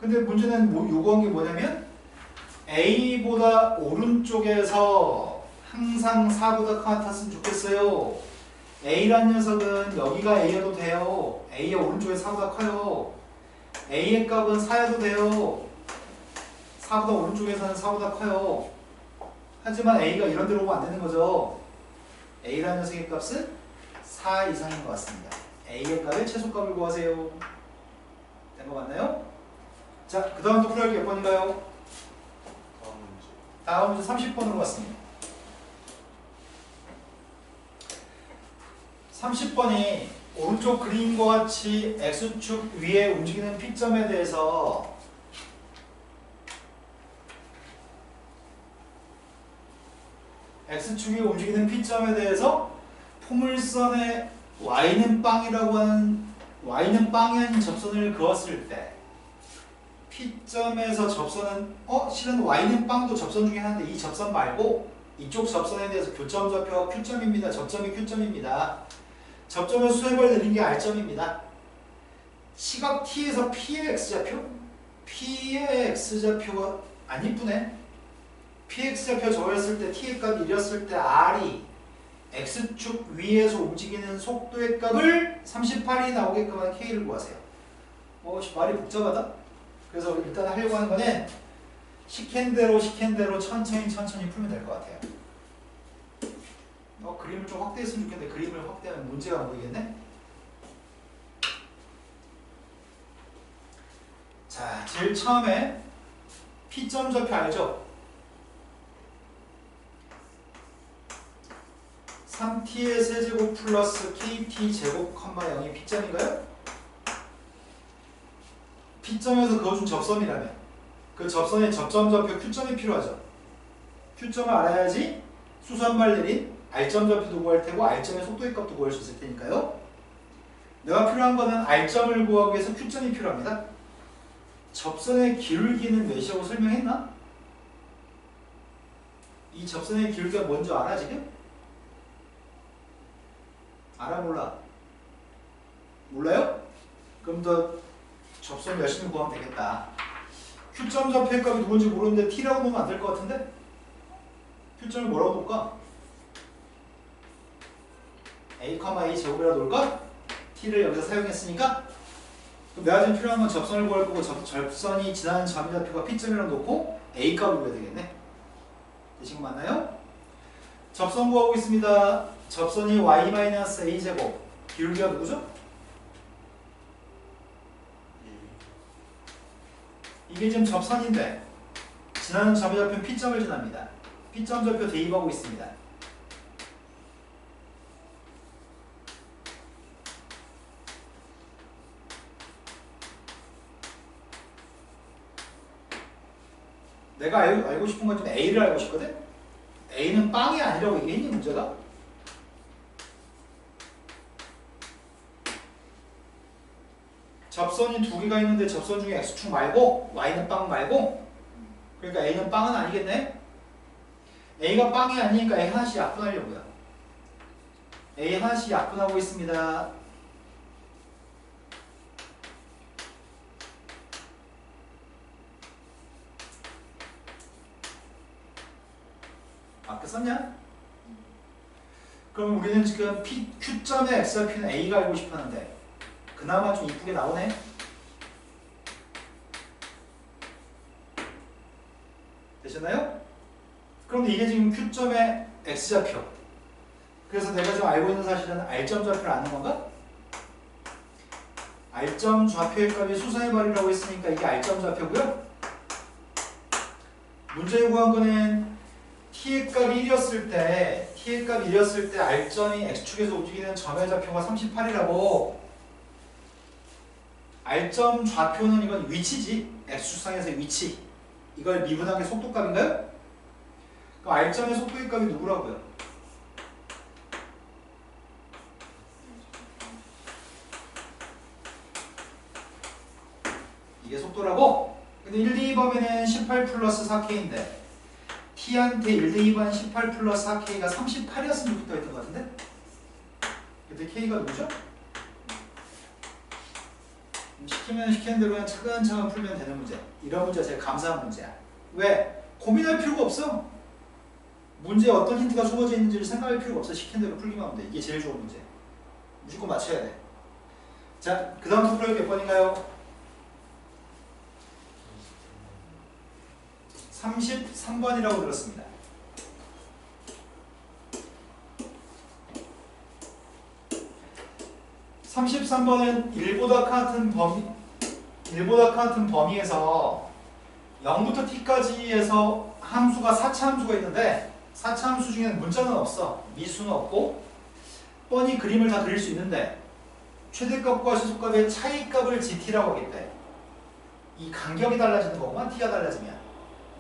근데 문제는 요구한 게 뭐냐면 A보다 오른쪽에서 항상 4보다 같았으면 좋겠어요. A란 녀석은 여기가 A여도 돼요. A의 오른쪽에 4보다 커요. A의 값은 4여도 돼요. 4보다 오른쪽에서는 4보다 커요. 하지만 A가 이런 데로 오면 안 되는 거죠. A라는 녀석의 값은 4 이상인 것 같습니다. A의 값의 최소값을 구하세요. 된 거 맞나요? 자, 그 다음 또 풀어야 할 게 몇 번인가요? 다음 문제 30번으로 갔습니다. 30번이 오른쪽 그림과 같이 X축 위에 움직이는 P점에 대해서 X축이 움직이는 P점에 대해서 포물선의 Y는 빵이라고 하는 Y는 빵이 아닌 접선을 그었을 때 P점에서 접선은 실은 Y는 빵도 접선 중에 하나인데 이 접선 말고 이쪽 접선에 대해서 교점 좌표가 Q점입니다. 접점이 Q점입니다. 접점에서 수행을 내린 게 R점입니다. 시각 t에서 p의 x좌표? p의 x좌표가 안 이쁘네. px좌표 저였을 때 t의 값이 이랬을 때 r이 x축 위에서 움직이는 속도의 값을 38이 나오게끔 한 k를 구하세요. 말이 복잡하다? 그래서 일단 하려고 하는 거는 시킨 대로 천천히 풀면 될 것 같아요. 그림을 좀 확대했으면 좋겠는데 그림을 확대하면 문제가 안 보이겠네? 자, 제일 처음에 P점 좌표 알죠? 3t의 세제곱 플러스 kt 제곱 컴마 0이 P점인가요? P점에서 그어준 접선이라면 그 접선의 접점 좌표 Q점이 필요하죠. Q점을 알아야지 수수한 발 내린 R점 좌표도 구할 테고 R점의 속도의 값도 구할 수 있을 테니까요. 내가 필요한 거는 R점을 구하기 위해서 Q점이 필요합니다. 접선의 기울기는 몇이라고 설명했나? 이 접선의 기울기가 뭔지 알아 지금? 알아 몰라? 몰라요? 그럼 더 접선 열심히 구하면 되겠다. Q점 좌표의 값이 누군지 모르는데 T라고 놓으면 안 될 것 같은데? Q점을 뭐라고 놓을까? A, A 제곱이라고 놓을까? T를 여기서 사용했으니까 그럼 내가 지금 필요한 건 접선을 구할 거고 접선이 지나는 점의 좌표가 P점이라고 놓고 A 값을 구해야 되겠네. 되신 거 맞나요? 접선 구하고 있습니다. 접선이 y-a 제곱 기울기가 누구죠? 이게 지금 접선인데 지나는 점의 좌표는 P점을 지납니다. P점 좌표 대입하고 있습니다. 내가 알고 싶은 건 좀 A를 알고 싶거든? A는 빵이 아니라고 얘기했니 문제가? 접선이 두 개가 있는데 접선 중에 X축 말고 Y는 빵 말고 그러니까 A는 빵은 아니겠네? A가 빵이 아니니까 A 하나씩 약분하려고요. A 하나씩 약분하고 있습니다. 아까 썼냐? 그럼 우리는 지금 Q점의 X좌표는 A가 알고 싶었는데 그나마 좀 이쁘게 나오네. 되셨나요? 그런데 이게 지금 Q점의 X좌표. 그래서 내가 지금 알고 있는 사실은 R점 좌표를 아는 건가? R점 좌표의 값이 수선의 발이라고 했으니까 이게 R점 좌표고요. 문제에 구한 거는 T의 값이 1이었을 때 R점이 X축에서 움직이는 점의 좌표가 38이라고. R점 좌표는 이건 위치지. X축상에서의 위치. 이걸 미분한 게 속도값인가요? 그럼 R점의 속도의 값이 누구라고요? 이게 속도라고? 근데 1, 2, 2범위는 18 플러스 4K인데 T한테 1, 2, 2번 18 플러스 4K가 38이었으면 좋겠다 했던 것 같은데? 그때 K가 누구죠? 시키는 대로 그냥 차근차근 풀면 되는 문제. 이런 문제가 제일 감사한 문제야. 왜? 고민할 필요가 없어. 문제에 어떤 힌트가 숨어져 있는지를 생각할 필요가 없어. 시키는 대로 풀기만 하면 돼. 이게 제일 좋은 문제. 무조건 맞춰야 돼. 자, 그 다음 투표율 몇 번인가요? 33번이라고 들었습니다. (33번은) 1보다 같은 범위에서 0부터 t까지 해서 함수가 4차 함수가 있는데 4차 함수 중에는 문자는 없어. 미수는 없고 뻔히 그림을 다 그릴 수 있는데 최대값과 시소값의 차이값을 gt라고 하겠대. 이 간격이 달라지는 거구만. t가 달라지면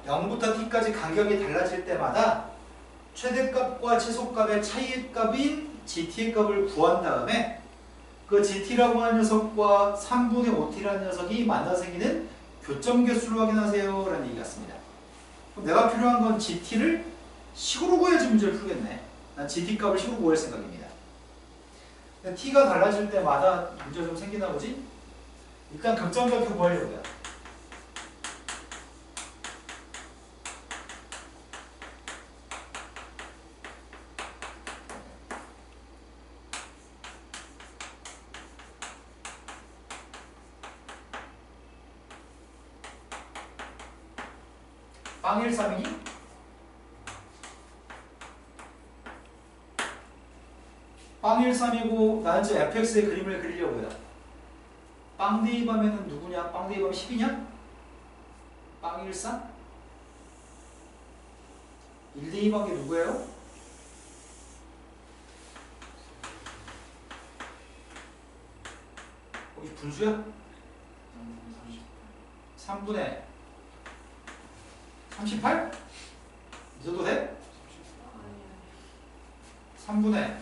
0부터 t까지 간격이 달라질 때마다 최대값과 최소값의 차이값인 gt의 값을 구한 다음에 그 gt라고 하는 녀석과 3분의 5t라는 녀석이 만나 생기는 교점 개수를 확인하세요 라는 얘기 같습니다. 그럼 내가 필요한 건 gt를 식으로 구해야지 문제를 풀겠네. 난 gt 값을 식으로 구할 생각입니다. 근데 t가 달라질 때마다 문제가 좀 생기나 보지? 일단 극점좌표 구하려고요. 빵 132? 빵 132고 나는 지금 fx의 그림을 그리려고요. 빵 대입하면 누구냐? 빵 대입하면 10이냐? 빵 13? 1 대입한 게 누구예요? 이 분수야? 3분의 38? 잊어도 돼? 아니 3분의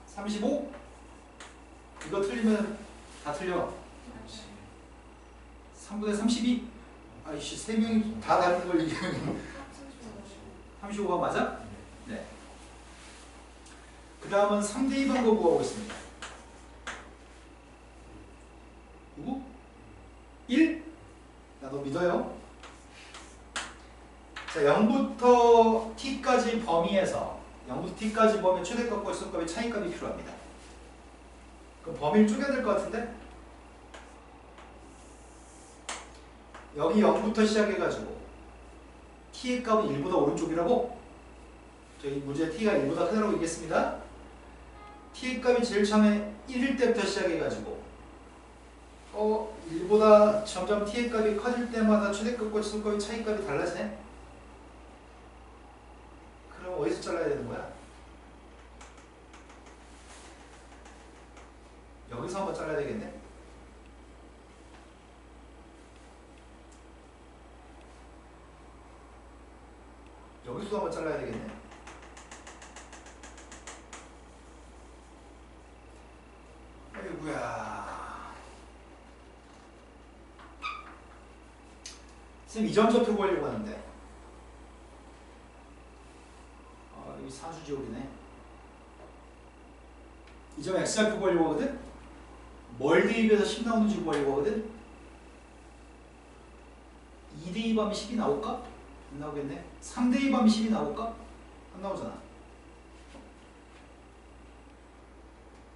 35? 이거 틀리면 다 틀려. 3분의 32? 아이씨, 세 명이 다 다른 걸 얘기하는 35가 맞아? 네. 그 다음은 3대2 방법 구하고 있습니다. 누구? 1? 나 너 믿어요? 자, 0부터 t까지 범위에서 0부터 t까지 범위 최대값과 최소값의 차이값이 필요합니다. 그럼 범위를 쪼개야 될 것 같은데? 여기 0부터 시작해가지고 t의 값은 1보다 오른쪽이라고? 저희 문제 t가 1보다 크다고 얘기했습니다. t의 값이 제일 처음에 1일 때부터 시작해가지고 1보다 점점 t의 값이 커질 때마다 최대값과 최소값의 차이값이 달라지네? 그럼 어디서 잘라야 되는 거야? 여기서 한번 잘라야 되겠네? 여기서도 한번 잘라야 되겠네? 아이고야. 선생님 이점 좌표 구하려고 하는데 여기 사수지옥이네. 이점 x좌표 구하려고 하거든? 뭘 대입해서 10 나오는지 구하려고 하거든? 2 대입하면 10이 나올까? 안 나오겠네. 3 대입하면 10이 나올까? 안 나오잖아.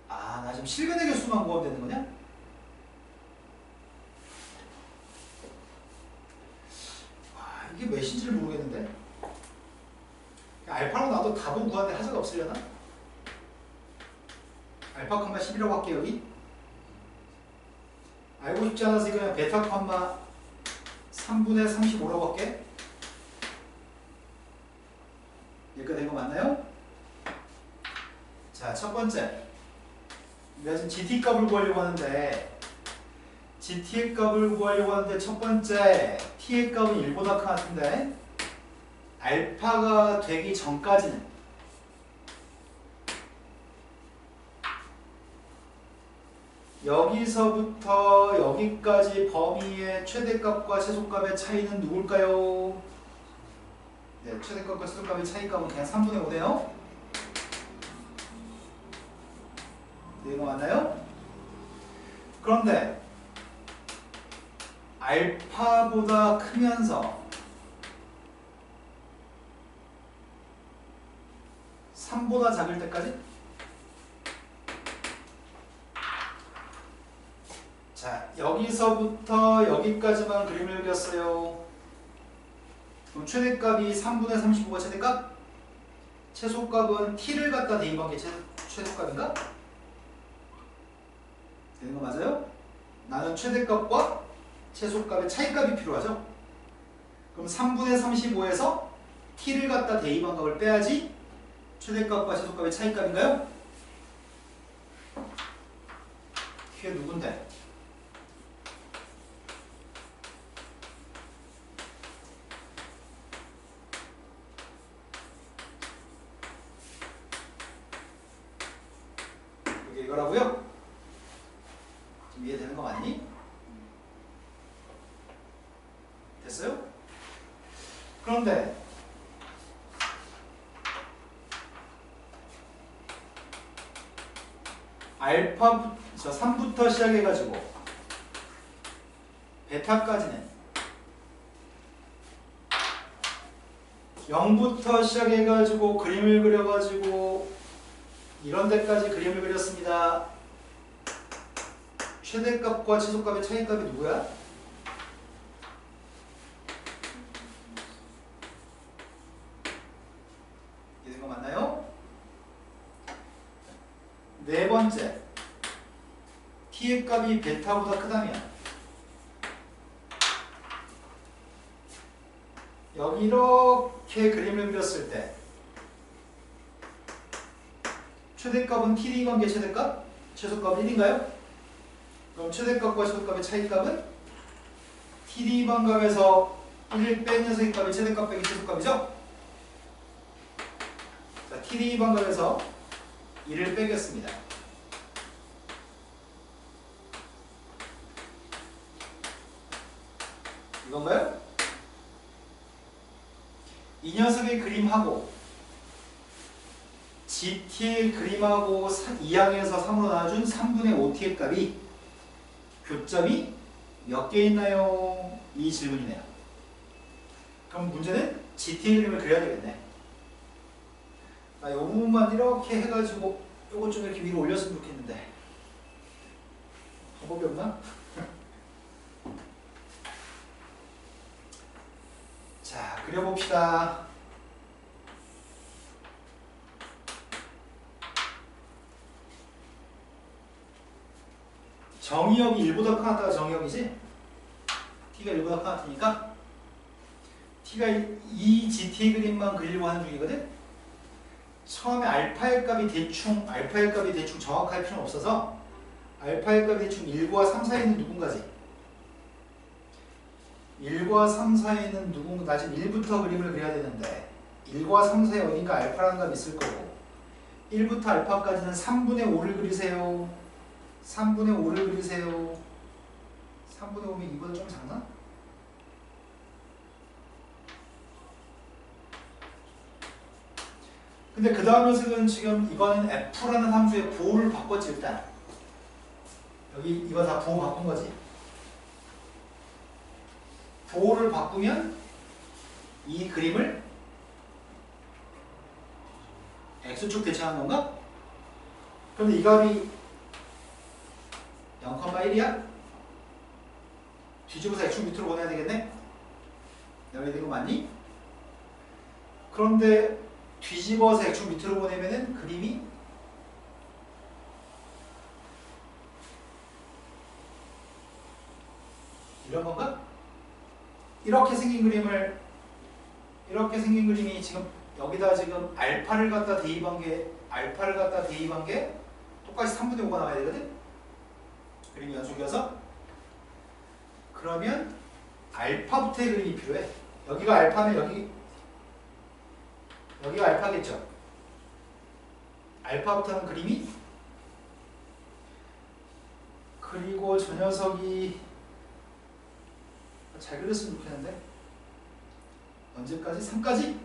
나 지금 실근의 개수만 구하면 되는 거냐? 이게 몇인지를 모르겠는데. 알파로 나도 답은 구하는데 하자가 없으려나? 알파 컴마 10이라고 할게요. 여기. 알고 싶지 않아서 그냥 베타 컴마 3분의 35라고 할게. 여기까지 된 거 맞나요? 자, 첫 번째. 우리가 지금 GT 값을 구하려고 하는데 GT의 값을 구하려고 하는데 첫 번째 T의 값은 1보다 큰 것 같은데 알파가 되기 전까지는 여기서부터 여기까지 범위의 최대값과 최소값의 차이는 누굴까요? 네, 최대값과 최소값의 차이값은 그냥 3분의 5네요. 네, 이거 맞나요? 그런데 알파보다 크면서 3보다 작을 때까지? 자, 여기서부터 여기까지만 그림을 그렸어요. 그럼 최대값이 3분의 35가 최대값? 최소값은 t를 갖다 대입한 게 최소값인가? 되는 거 맞아요? 나는 최대값과 최소값의 차이값이 필요하죠? 그럼 3분의 35에서 t를 갖다 대입한 값을 빼야지 최대값과 최소값의 차이값인가요? t가 누군데? 여기 이거라고요? 지금 이해되는 거 맞니? 됐어요? 그런데 알파 자, 3부터 시작해가지고 베타까지는 0부터 시작해가지고 그림을 그려가지고 이런 데까지 그림을 그렸습니다. 최대값과 최소값의 차이값이 누구야? 이해된 거 맞나요? 네 번째, t의 값이 베타보다 크다면 여기 이렇게 그림을 그렸을 때 최대값은 TD 관계 최대값, 최소값 1인가요? 그럼 최대값과 최소값의 차이값은 TD 반값에서 1 뺀 녀석의 값이 최대값 빼기 최소값이죠? 자, TD 반값에서 1을 빼겠습니다. 이건가요? 이 녀석의 그림하고 GT의 그림하고 2항에서 3으로 나눠준 3분의 5t의 값이 교점이 몇 개 있나요? 이 질문이네요. 그럼 문제는 GT의 그림을 그려야 되겠네. 이 부분만 이렇게 해가지고 요것 좀 이렇게 위로 올렸으면 좋겠는데 방법이 없나? 자, 그려봅시다. 정의역이 1보다 크다가 정의역이지? t가 1보다 크다니까 t가 이 GT의 그림만 그리려고 하는 중이거든? 처음에 알파의 값이 대충 정확할 필요는 없어서 알파의 값이 대충 1과 3 사이에 있는 누군가지? 1과 3 사이에 있는 누군가, 나 지금 1부터 그림을 그려야 되는데 1과 3 사이에 어딘가 알파라는 값이 있을 거고 1부터 알파까지는 3분의 5를 그리세요. 3분의 5를 그리세요. 3분의 5면 이보다 좀 작나? 근데 그 다음 녀석은 지금 이거는 f라는 함수의 보호를 바꿨지 일단. 여기 이거 다 보호 바꾼 거지. 보호를 바꾸면 이 그림을 x축 대칭한 건가? 그런데 이 값이 0,1이야? 뒤집어서 x축 밑으로 보내야 되겠네? 내가 이거 맞니? 그런데 뒤집어서 x축 밑으로 보내면은 그림이 이런 건가? 이렇게 생긴 그림이 지금 여기다 지금 알파를 갖다 대입한 게 똑같이 3분의 5가 나와야 되거든? 그림이 연속이어서 그러면 알파부터의 그림이 필요해. 여기가 알파면 여기가 알파겠죠? 알파부터는 그림이 그리고 저 녀석이 잘 그렸으면 좋겠는데 언제까지? 3까지?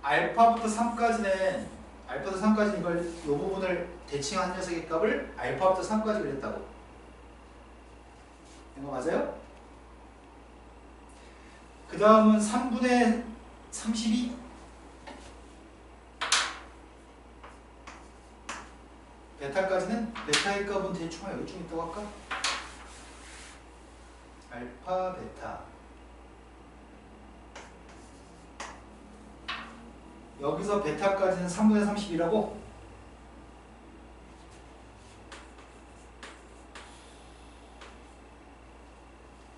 알파부터 3까지는 이걸 이 부분을 대칭한 녀석의 값을 알파부터 3까지 그렸다고. 이거 맞아요? 그 다음은 3분의 32 베타까지는 베타의 값은 대충 여기 좀 있다고 할까? 알파 베타 여기서 베타까지는 3분의 30이라고?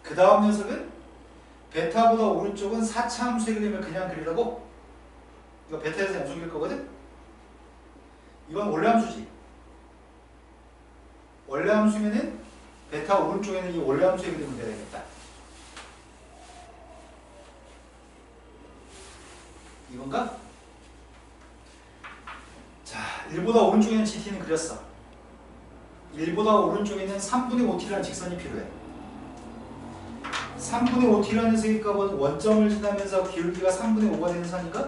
그 다음 녀석은 베타보다 오른쪽은 4차 함수의 그림을 그냥 그리라고? 이거 베타에서 연속일 거거든? 이건 원래 함수지. 원래 함수면은 베타 오른쪽에는 이 원래 함수의 그림을 그려야 되겠다. 이건가? 자, 1보다 오른쪽에는 GT는 그렸어. 1보다 오른쪽에는 3분의 5t라는 직선이 필요해. 3분의 5t라는 녀석의 값은 원점을 지나면서 기울기가 3분의 5가 되는 선인가?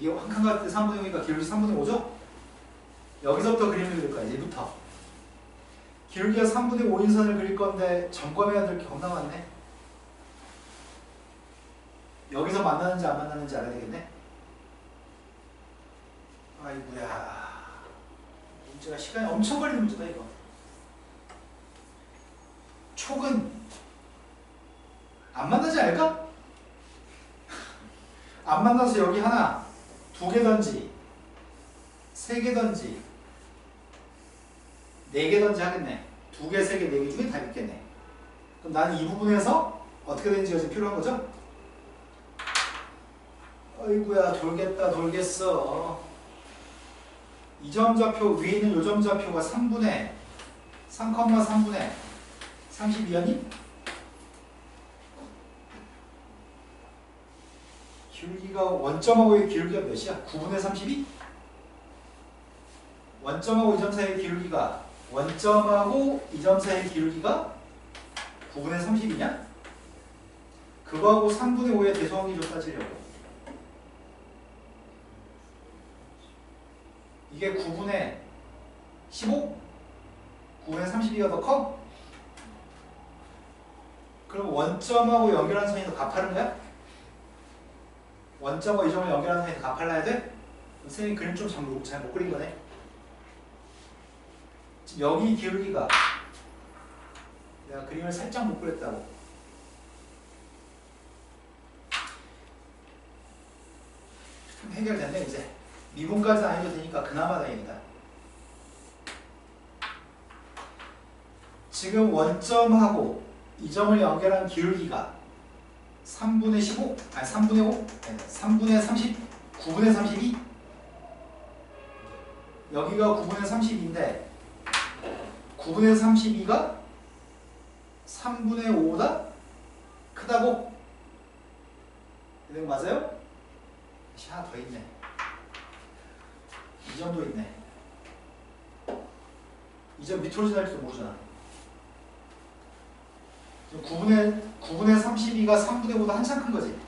이게 한 칸 같을 때 3분의 5니까 기울기 3분의 5죠? 여기서부터 그림을 그릴 거야. 1부터. 기울기가 3분의 5인 선을 그릴 건데 점검해야 될 게 겁나 많네. 여기서 만나는지 안 만나는지 알아야 되겠네. 아이고야. 문제가 시간이 엄청 걸리는 문제다 이거. 촉은 안 만나지 않을까? 안 만나서 여기 하나, 두 개던지, 세 개던지, 네 개던지 하겠네. 두 개, 세 개, 네 개 중에 다 있겠네. 그럼 나는 이 부분에서 어떻게 되는지가 지금 필요한 거죠? 어이구야, 돌겠다, 돌겠어. 이 점 좌표 위에 있는 요 점 좌표가 3분의 3,3분의 32였니? 기울기가 원점하고의 기울기가 몇이야? 9분의 32? 원점하고 이 점 사이의 기울기가 원점하고 이 점 사이의 기울기가 9분의 30이냐? 그거하고 3분의 5의 대소항이 좀 따지려고. 이게 9분의 15? 9분의 32가 더 커? 그럼 원점하고 연결한 선이 더 가파른 거야? 원점과 이 점을 연결하는 선이 더 가팔라야 돼? 선생님이 그림 좀 잘 못 그린 거네. 지금 여기 기울기가 내가 그림을 살짝 못 그렸다고. 좀 해결됐네 이제. 미분까지는 아니도 되니까 그나마 다행이다. 지금 원점하고 이 점을 연결한 기울기가 3분의 15? 아니 3분의 5? 아니 3분의 30? 9분의 32? 여기가 9분의 32인데 9분의 32가 3분의 5보다 크다고? 이거 맞아요? 하나 더 있네. 이 점도 있네. 이 점 밑으로 지날지도 모르잖아. 9분의 32가 3분의 5보다 한참 큰 거지.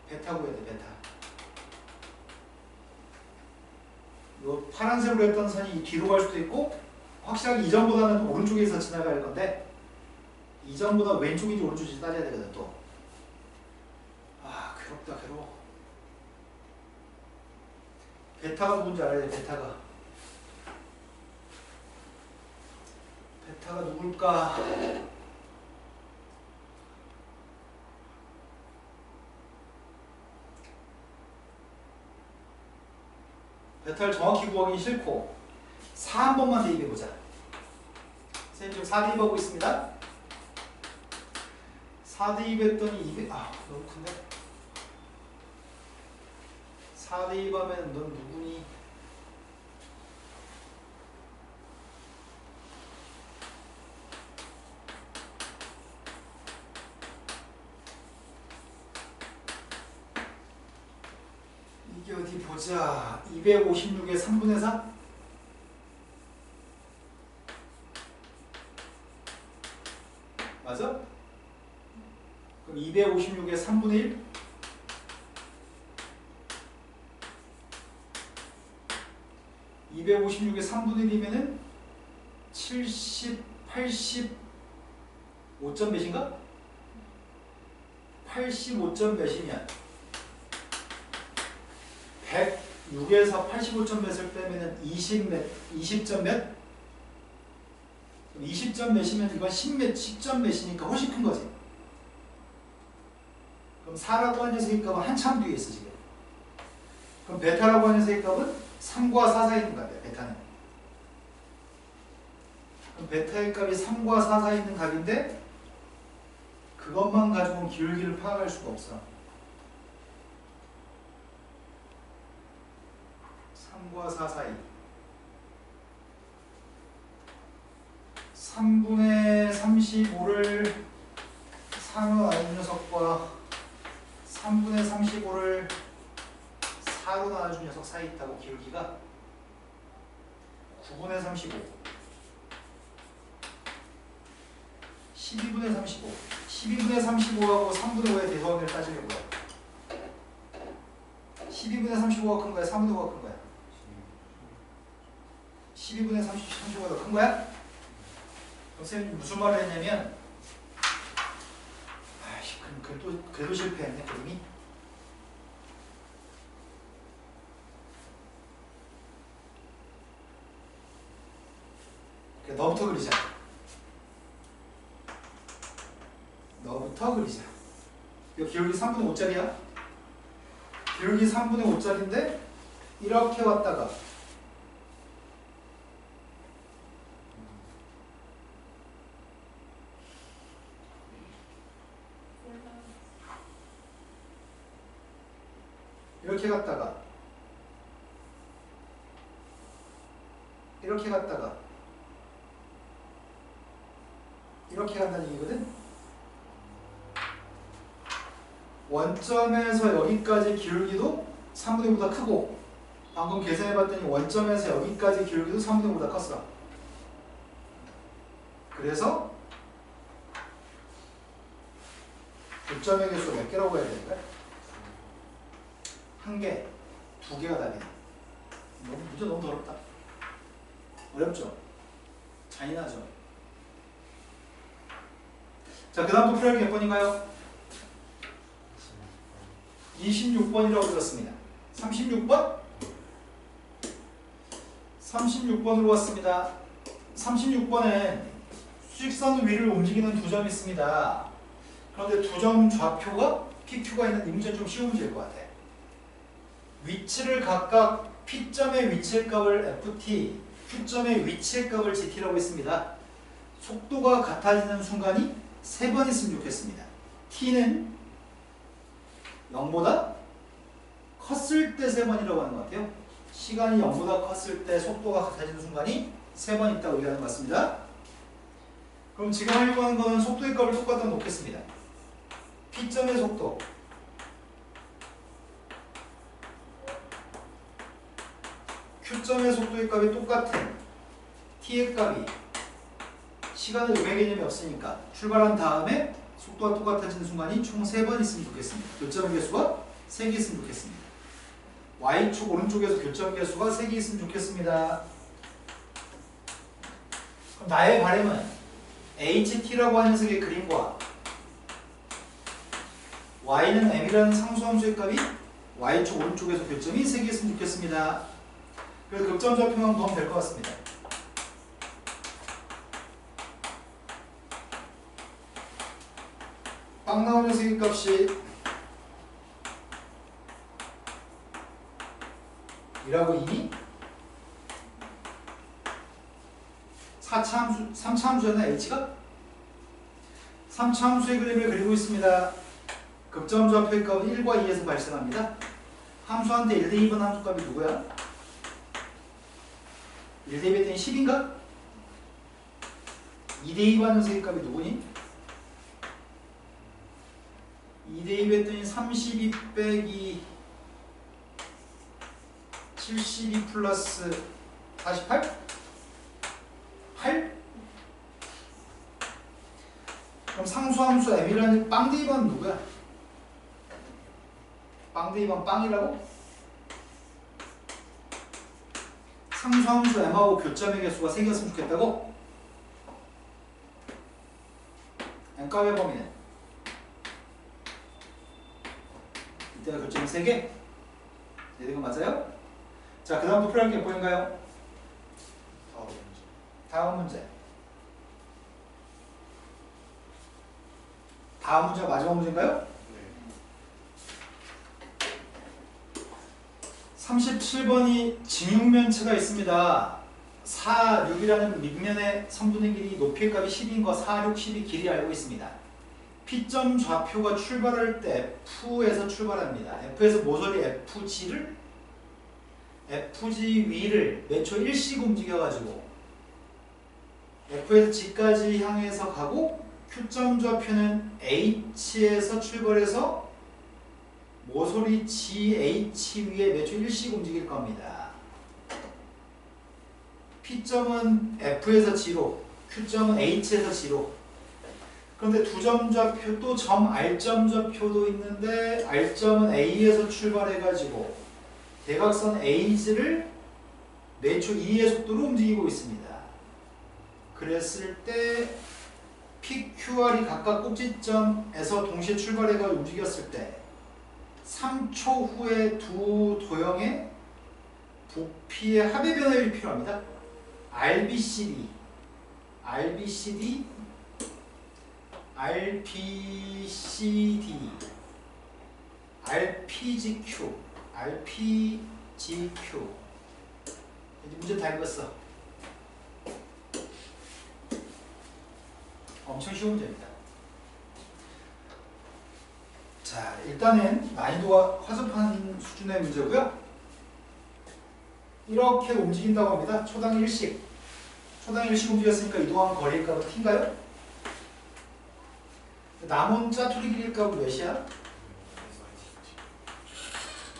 베타 구해야 돼, 베타. 요 파란색으로 했던 선이 뒤로 갈 수도 있고, 확실하게 이 점보다는 오른쪽에서 지나갈 건데, 이 점보다 왼쪽인지 오른쪽인지 따져야 되거든, 또. 아, 괴롭다, 괴로워. 베타가 누군지 알아야 돼, 베타가. 베타가 누굴까? 베타를 정확히 구하기 싫고 4 한 번만 대입해보자. 선생님 지금 4 대입하고 있습니다. 4 대입했더니 200... 아 너무 큰데? 4 대입하면 넌 누구니? 이게 어디 보자. 256의 3분의 4? 맞아? 그럼 256의 3분의 1? 256의 3분의 1이면은 70, 80, 5점 몇인가? 85점 몇이면 106에서 85점 몇을 빼면은 20점 몇? 20점 몇이면 이건 10점 몇이니까 훨씬 큰 거지. 그럼 4라고 하는 녀석의 값은 한참 뒤에 있어 지금. 그럼 베타라고 하는 녀석의 값은 3과 4 사이에 있는 값이야, 베타는. 그럼 베타의 값이 3과 4 사이에 있는 값인데 그것만 가지고는 기울기를 파악할 수가 없어. 3과 4 사이. 3분의 35를 4로 나눈 녀석과 3분의 35를 4로 나눠준 녀석 사이에 있다고. 기울기가 9분의 35 12분의 35 12분의 35하고 3분의 5의 대소항을 따지려고요. 12분의 35가 큰 거야? 3분의 5가 큰 거야? 12분의 35가 더 큰 거야? 그럼 선생님이 무슨 말을 했냐면 아이씨 그래도 실패했네 그림이. 너부터 그리자. 너부터 그리자. 이거 기울기 3분의 5짜리야. 기울기 3분의 5짜리인데 이렇게 왔다가 이렇게 갔다가 이렇게 갔다가 이렇게 간다는 얘기거든. 원점에서 여기까지 기울기도 3분의 5보다 크고 방금 계산해봤더니 원점에서 여기까지 기울기도 3분의 5보다 컸어. 그래서 교점의 개수가 몇 개라고 해야 될까? 한 개, 두 개가 답이네. 문제 너무 어렵다. 어렵죠? 잔인하죠? 자, 그 다음 또 풀이할 게 몇 번인가요? 26번이라고 들었습니다. 36번? 36번으로 왔습니다. 36번엔 수직선 위를 움직이는 두 점이 있습니다. 그런데 두 점 좌표가 PQ가 있는 이 문제는 좀 쉬운 문제일 것 같아. 위치를 각각 P점의 위치의 값을 FT, Q점의 위치의 값을 GT라고 했습니다. 속도가 같아지는 순간이 3번 있으면 좋겠습니다. T는 0보다 컸을 때 3번이라고 하는 것 같아요. 시간이 0보다 컸을 때 속도가 같아지는 순간이 3번 있다고 얘기하는 것 같습니다. 그럼 지금 하려고 하는 거는 속도의 값을 똑같다 놓겠습니다. P점의 속도 Q점의 속도의 값이 똑같은 T의 값이 시간의 음의 개념이 없으니까 출발한 다음에 속도가 똑같아지는 순간이 총 3번 있으면 좋겠습니다. 교점 개수가 3개 있으면 좋겠습니다. Y축 오른쪽에서 교점 개수가 3개 있으면 좋겠습니다. 그럼 나의 바램은 HT라고 하는 녀석의 그림과 Y는 M이라는 상수함수의 값이 Y축 오른쪽에서 교점이 3개 있으면 좋겠습니다. 그래서 극점 좌표만 보면 될 것 같습니다. 빵 나온 녀석의 값이 이라고 이니 3차함수였나 H가? 3차함수의 그림을 그리고 있습니다. 극점 좌표의 값은 1과 2에서 발생합니다. 함수한테 1 대 2번 함수값이 누구야? 1 대 2 했더니 10인가? 2 대 2번 녀석의 값이 누구니? 2 대 2 했더니 32 빼기 72 플러스 48? 8? 그럼 상수함수 m이라는 빵 대 2번은 누구야? 빵 대 2번 빵이라고? 상수함수 m하고 교점의 개수가 3개였으면 좋겠다고? m값의 범위는? 이때가 교점이 3개? 네, 이거 맞아요? 자, 그 다음부터 풀이할 게 뭐인가요? 다음 문제. 다음 문제가 마지막 문제인가요? 네. 37번이 진육면체가 있습니다. 4, 6이라는 밑면의 성분의 길이 높이의 값이 10인 거 4, 6, 10이 길이 알고 있습니다. P점 좌표가 출발할 때 F에서 출발합니다. F에서 모서리 FG를 FG 위를 몇 초 1씩 움직여가지고 F에서 G까지 향해서 가고 Q점 좌표는 H에서 출발해서 모서리 GH 위에 몇 초 1씩 움직일 겁니다. P점은 F에서 G로, Q점은 H에서 G로. 그런데 두 점 좌표 또 점 R점 좌표도 있는데 R점은 A에서 출발해가지고 대각선 AG를 매초 2의 속도로 움직이고 있습니다. 그랬을 때 PQR이 각각 꼭지점에서 동시에 출발해가 움직였을 때 3초 후에 두 도형의 부피의 합의 변화율이 필요합니다. RBCD, RBCD, RBCD, RPGQ, RPGQ. 이제 문제 다 읽었어. 엄청 쉬운 문제입니다. 자, 일단은 난이도가 화접한 수준의 문제고요. 이렇게 움직인다고 합니다. 초당 1씩. 초당 1씩 움직였으니까 이동한 거리의 값은 t인가요? 남은 짜투리 길이의 값은 몇이야?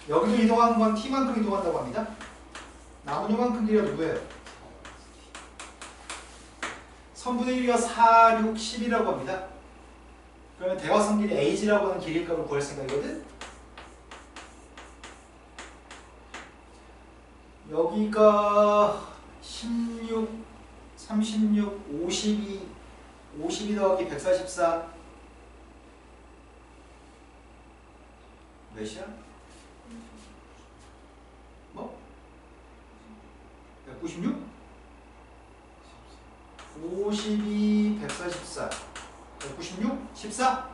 여기도 이동하는 건 t만큼 이동한다고 합니다. 남은 요만큼 길이가 누구예요? 선분의 1이가 4, 6, 10이라고 합니다. 그러면 대각선 길이 AG라고 하는 길이의 값을 구할 생각이거든? 여기가 16, 36, 52, 52 더하기 144 몇이야? 뭐? 196? 52, 144 196? 14?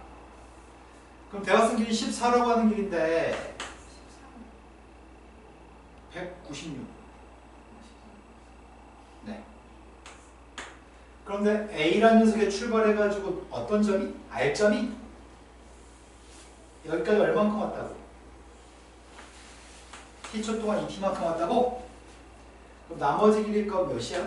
그럼 대각선 길이 14라고 하는 길인데 196. 네. 그런데 A라는 녀석에 출발해가지고 어떤 점이? R점이 여기까지 얼만큼 왔다고? t초 동안 2t만큼 왔다고? 그럼 나머지 길이의 값 몇이야?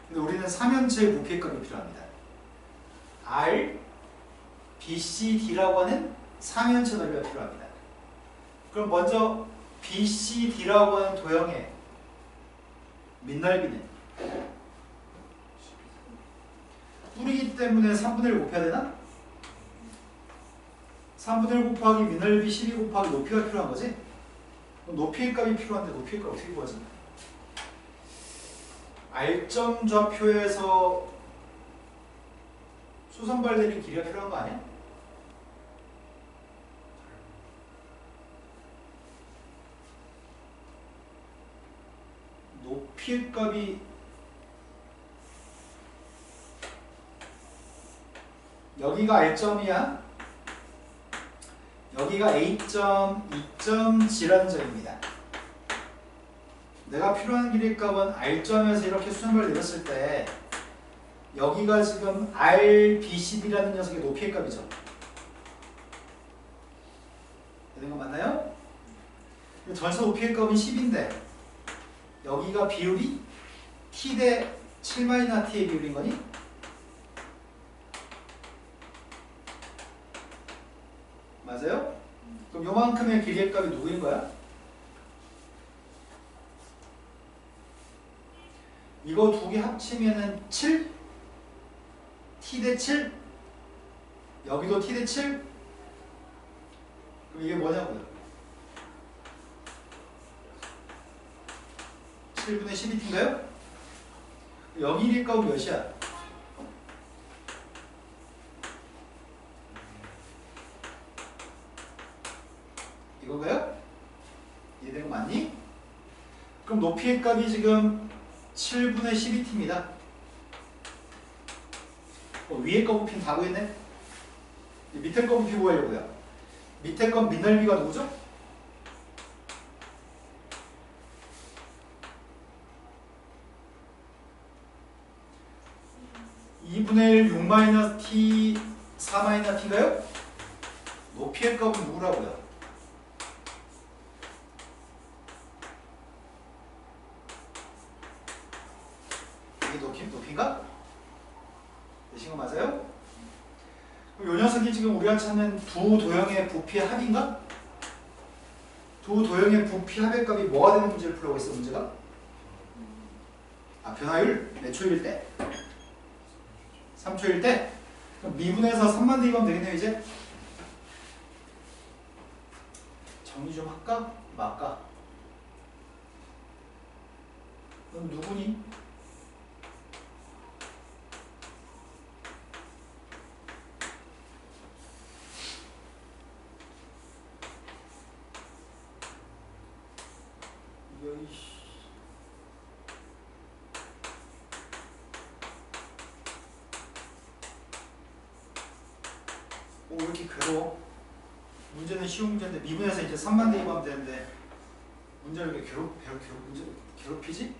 근데 우리는 3연체의 부피의 값이 필요합니다. R, B, C, D라고 하는 3연체 넓이가 필요합니다. 그럼 먼저 B, C, D라고 하는 도형의 밑넓이는 뿔이기 때문에 3분의 1 곱해야 되나? 3분의 1 곱하기 밑넓이 12 곱하기 높이가 필요한 거지? 그럼 높이의 값이 필요한데 높이의 값 어떻게 구하지? R점 좌표에서 수선발 내린 길이가 필요한 거 아니야? 높이의 값이 여기가 R점이야. 여기가 A점, 2점, G라는 점입니다. 내가 필요한 길이의 값은 R점에서 이렇게 수선발 내렸을 때 여기가 지금 RBCD라는 녀석의 높이의 값이죠. 되는 거 맞나요? 전체 높이의 값은 10인데 여기가 비율이 t 대 7-t의 비율인 거니? 맞아요? 그럼 요만큼의 길이의 값이 누구인 거야? 이거 두 개 합치면은 7? t 대 7? 여기도 t 대 7? 그럼 이게 뭐냐고요? 7분의 12t인가요? 0일의 값은 몇이야? 이거가요? 이해된 거 맞니? 그럼 높이의 값이 지금 7분의 12t입니다. 위에 거 부피는 다 구했네? 밑에 거 부피 구하려고요. 밑에 건 밑넓이가 누구죠? (2분의 1) 6-t 4-t인가요? 높이의 값은 누구라고요? 이게 높이인가? 되신 거 맞아요? 그럼 이 녀석이 지금 우리가 찾는 두 도형의 부피의 합인가? 두 도형의 부피 합의 값이 뭐가 되는 문제를 풀어보고 있어, 문제가? 아, 변화율 몇 초일 때? 3초일 때? 그럼 미분해서 3만 대입하면 되겠네요, 이제? 정리 좀 할까? 말까? 넌 누구니? 여이씨. 오, 왜 이렇게 괴로워? 문제는 쉬운 문제인데 미분에서 이제 3만 대입하면 되는데 문제를 왜 괴롭히지?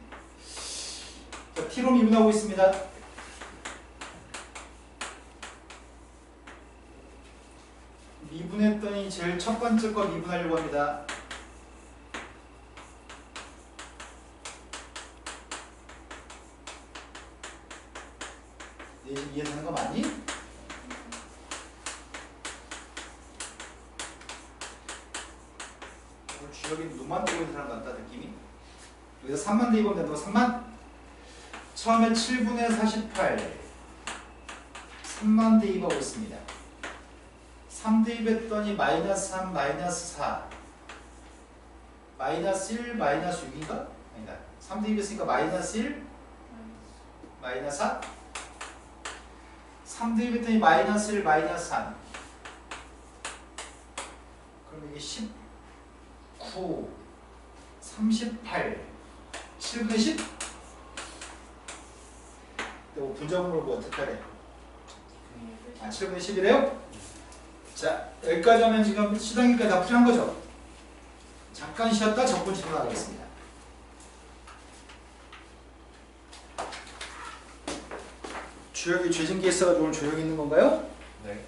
자, t로 미분하고 있습니다. 미분했더니 제일 첫 번째 거 미분하려고 합니다. 네, 이해되는 거 맞니? 오늘 주력이 눈만 뜨고 있는 사람 같다 느낌이. 여기서 3만 대입하면 된다고 3만? 처음에 7분의 48 3만 대입하고 있습니다. 3 대입했더니 마이너스 3 마이너스 4 마이너스 1 마이너스 6인가? 아니다. 3 대입했으니까 마이너스 1 마이너스 4 3 대입했더니 마이너스 1 마이너스 3 그럼 이게 19 38 7분의 10 또 분자분모를 뭐 어떻게 하래? 아 7분의 10이래요? 자 여기까지 하면 지금 시당기까지 다 풀이한 거죠? 잠깐 쉬었다 적분 진행하겠습니다. 주역이 죄진기 있어가지고 오늘 조용히 있는 건가요? 네.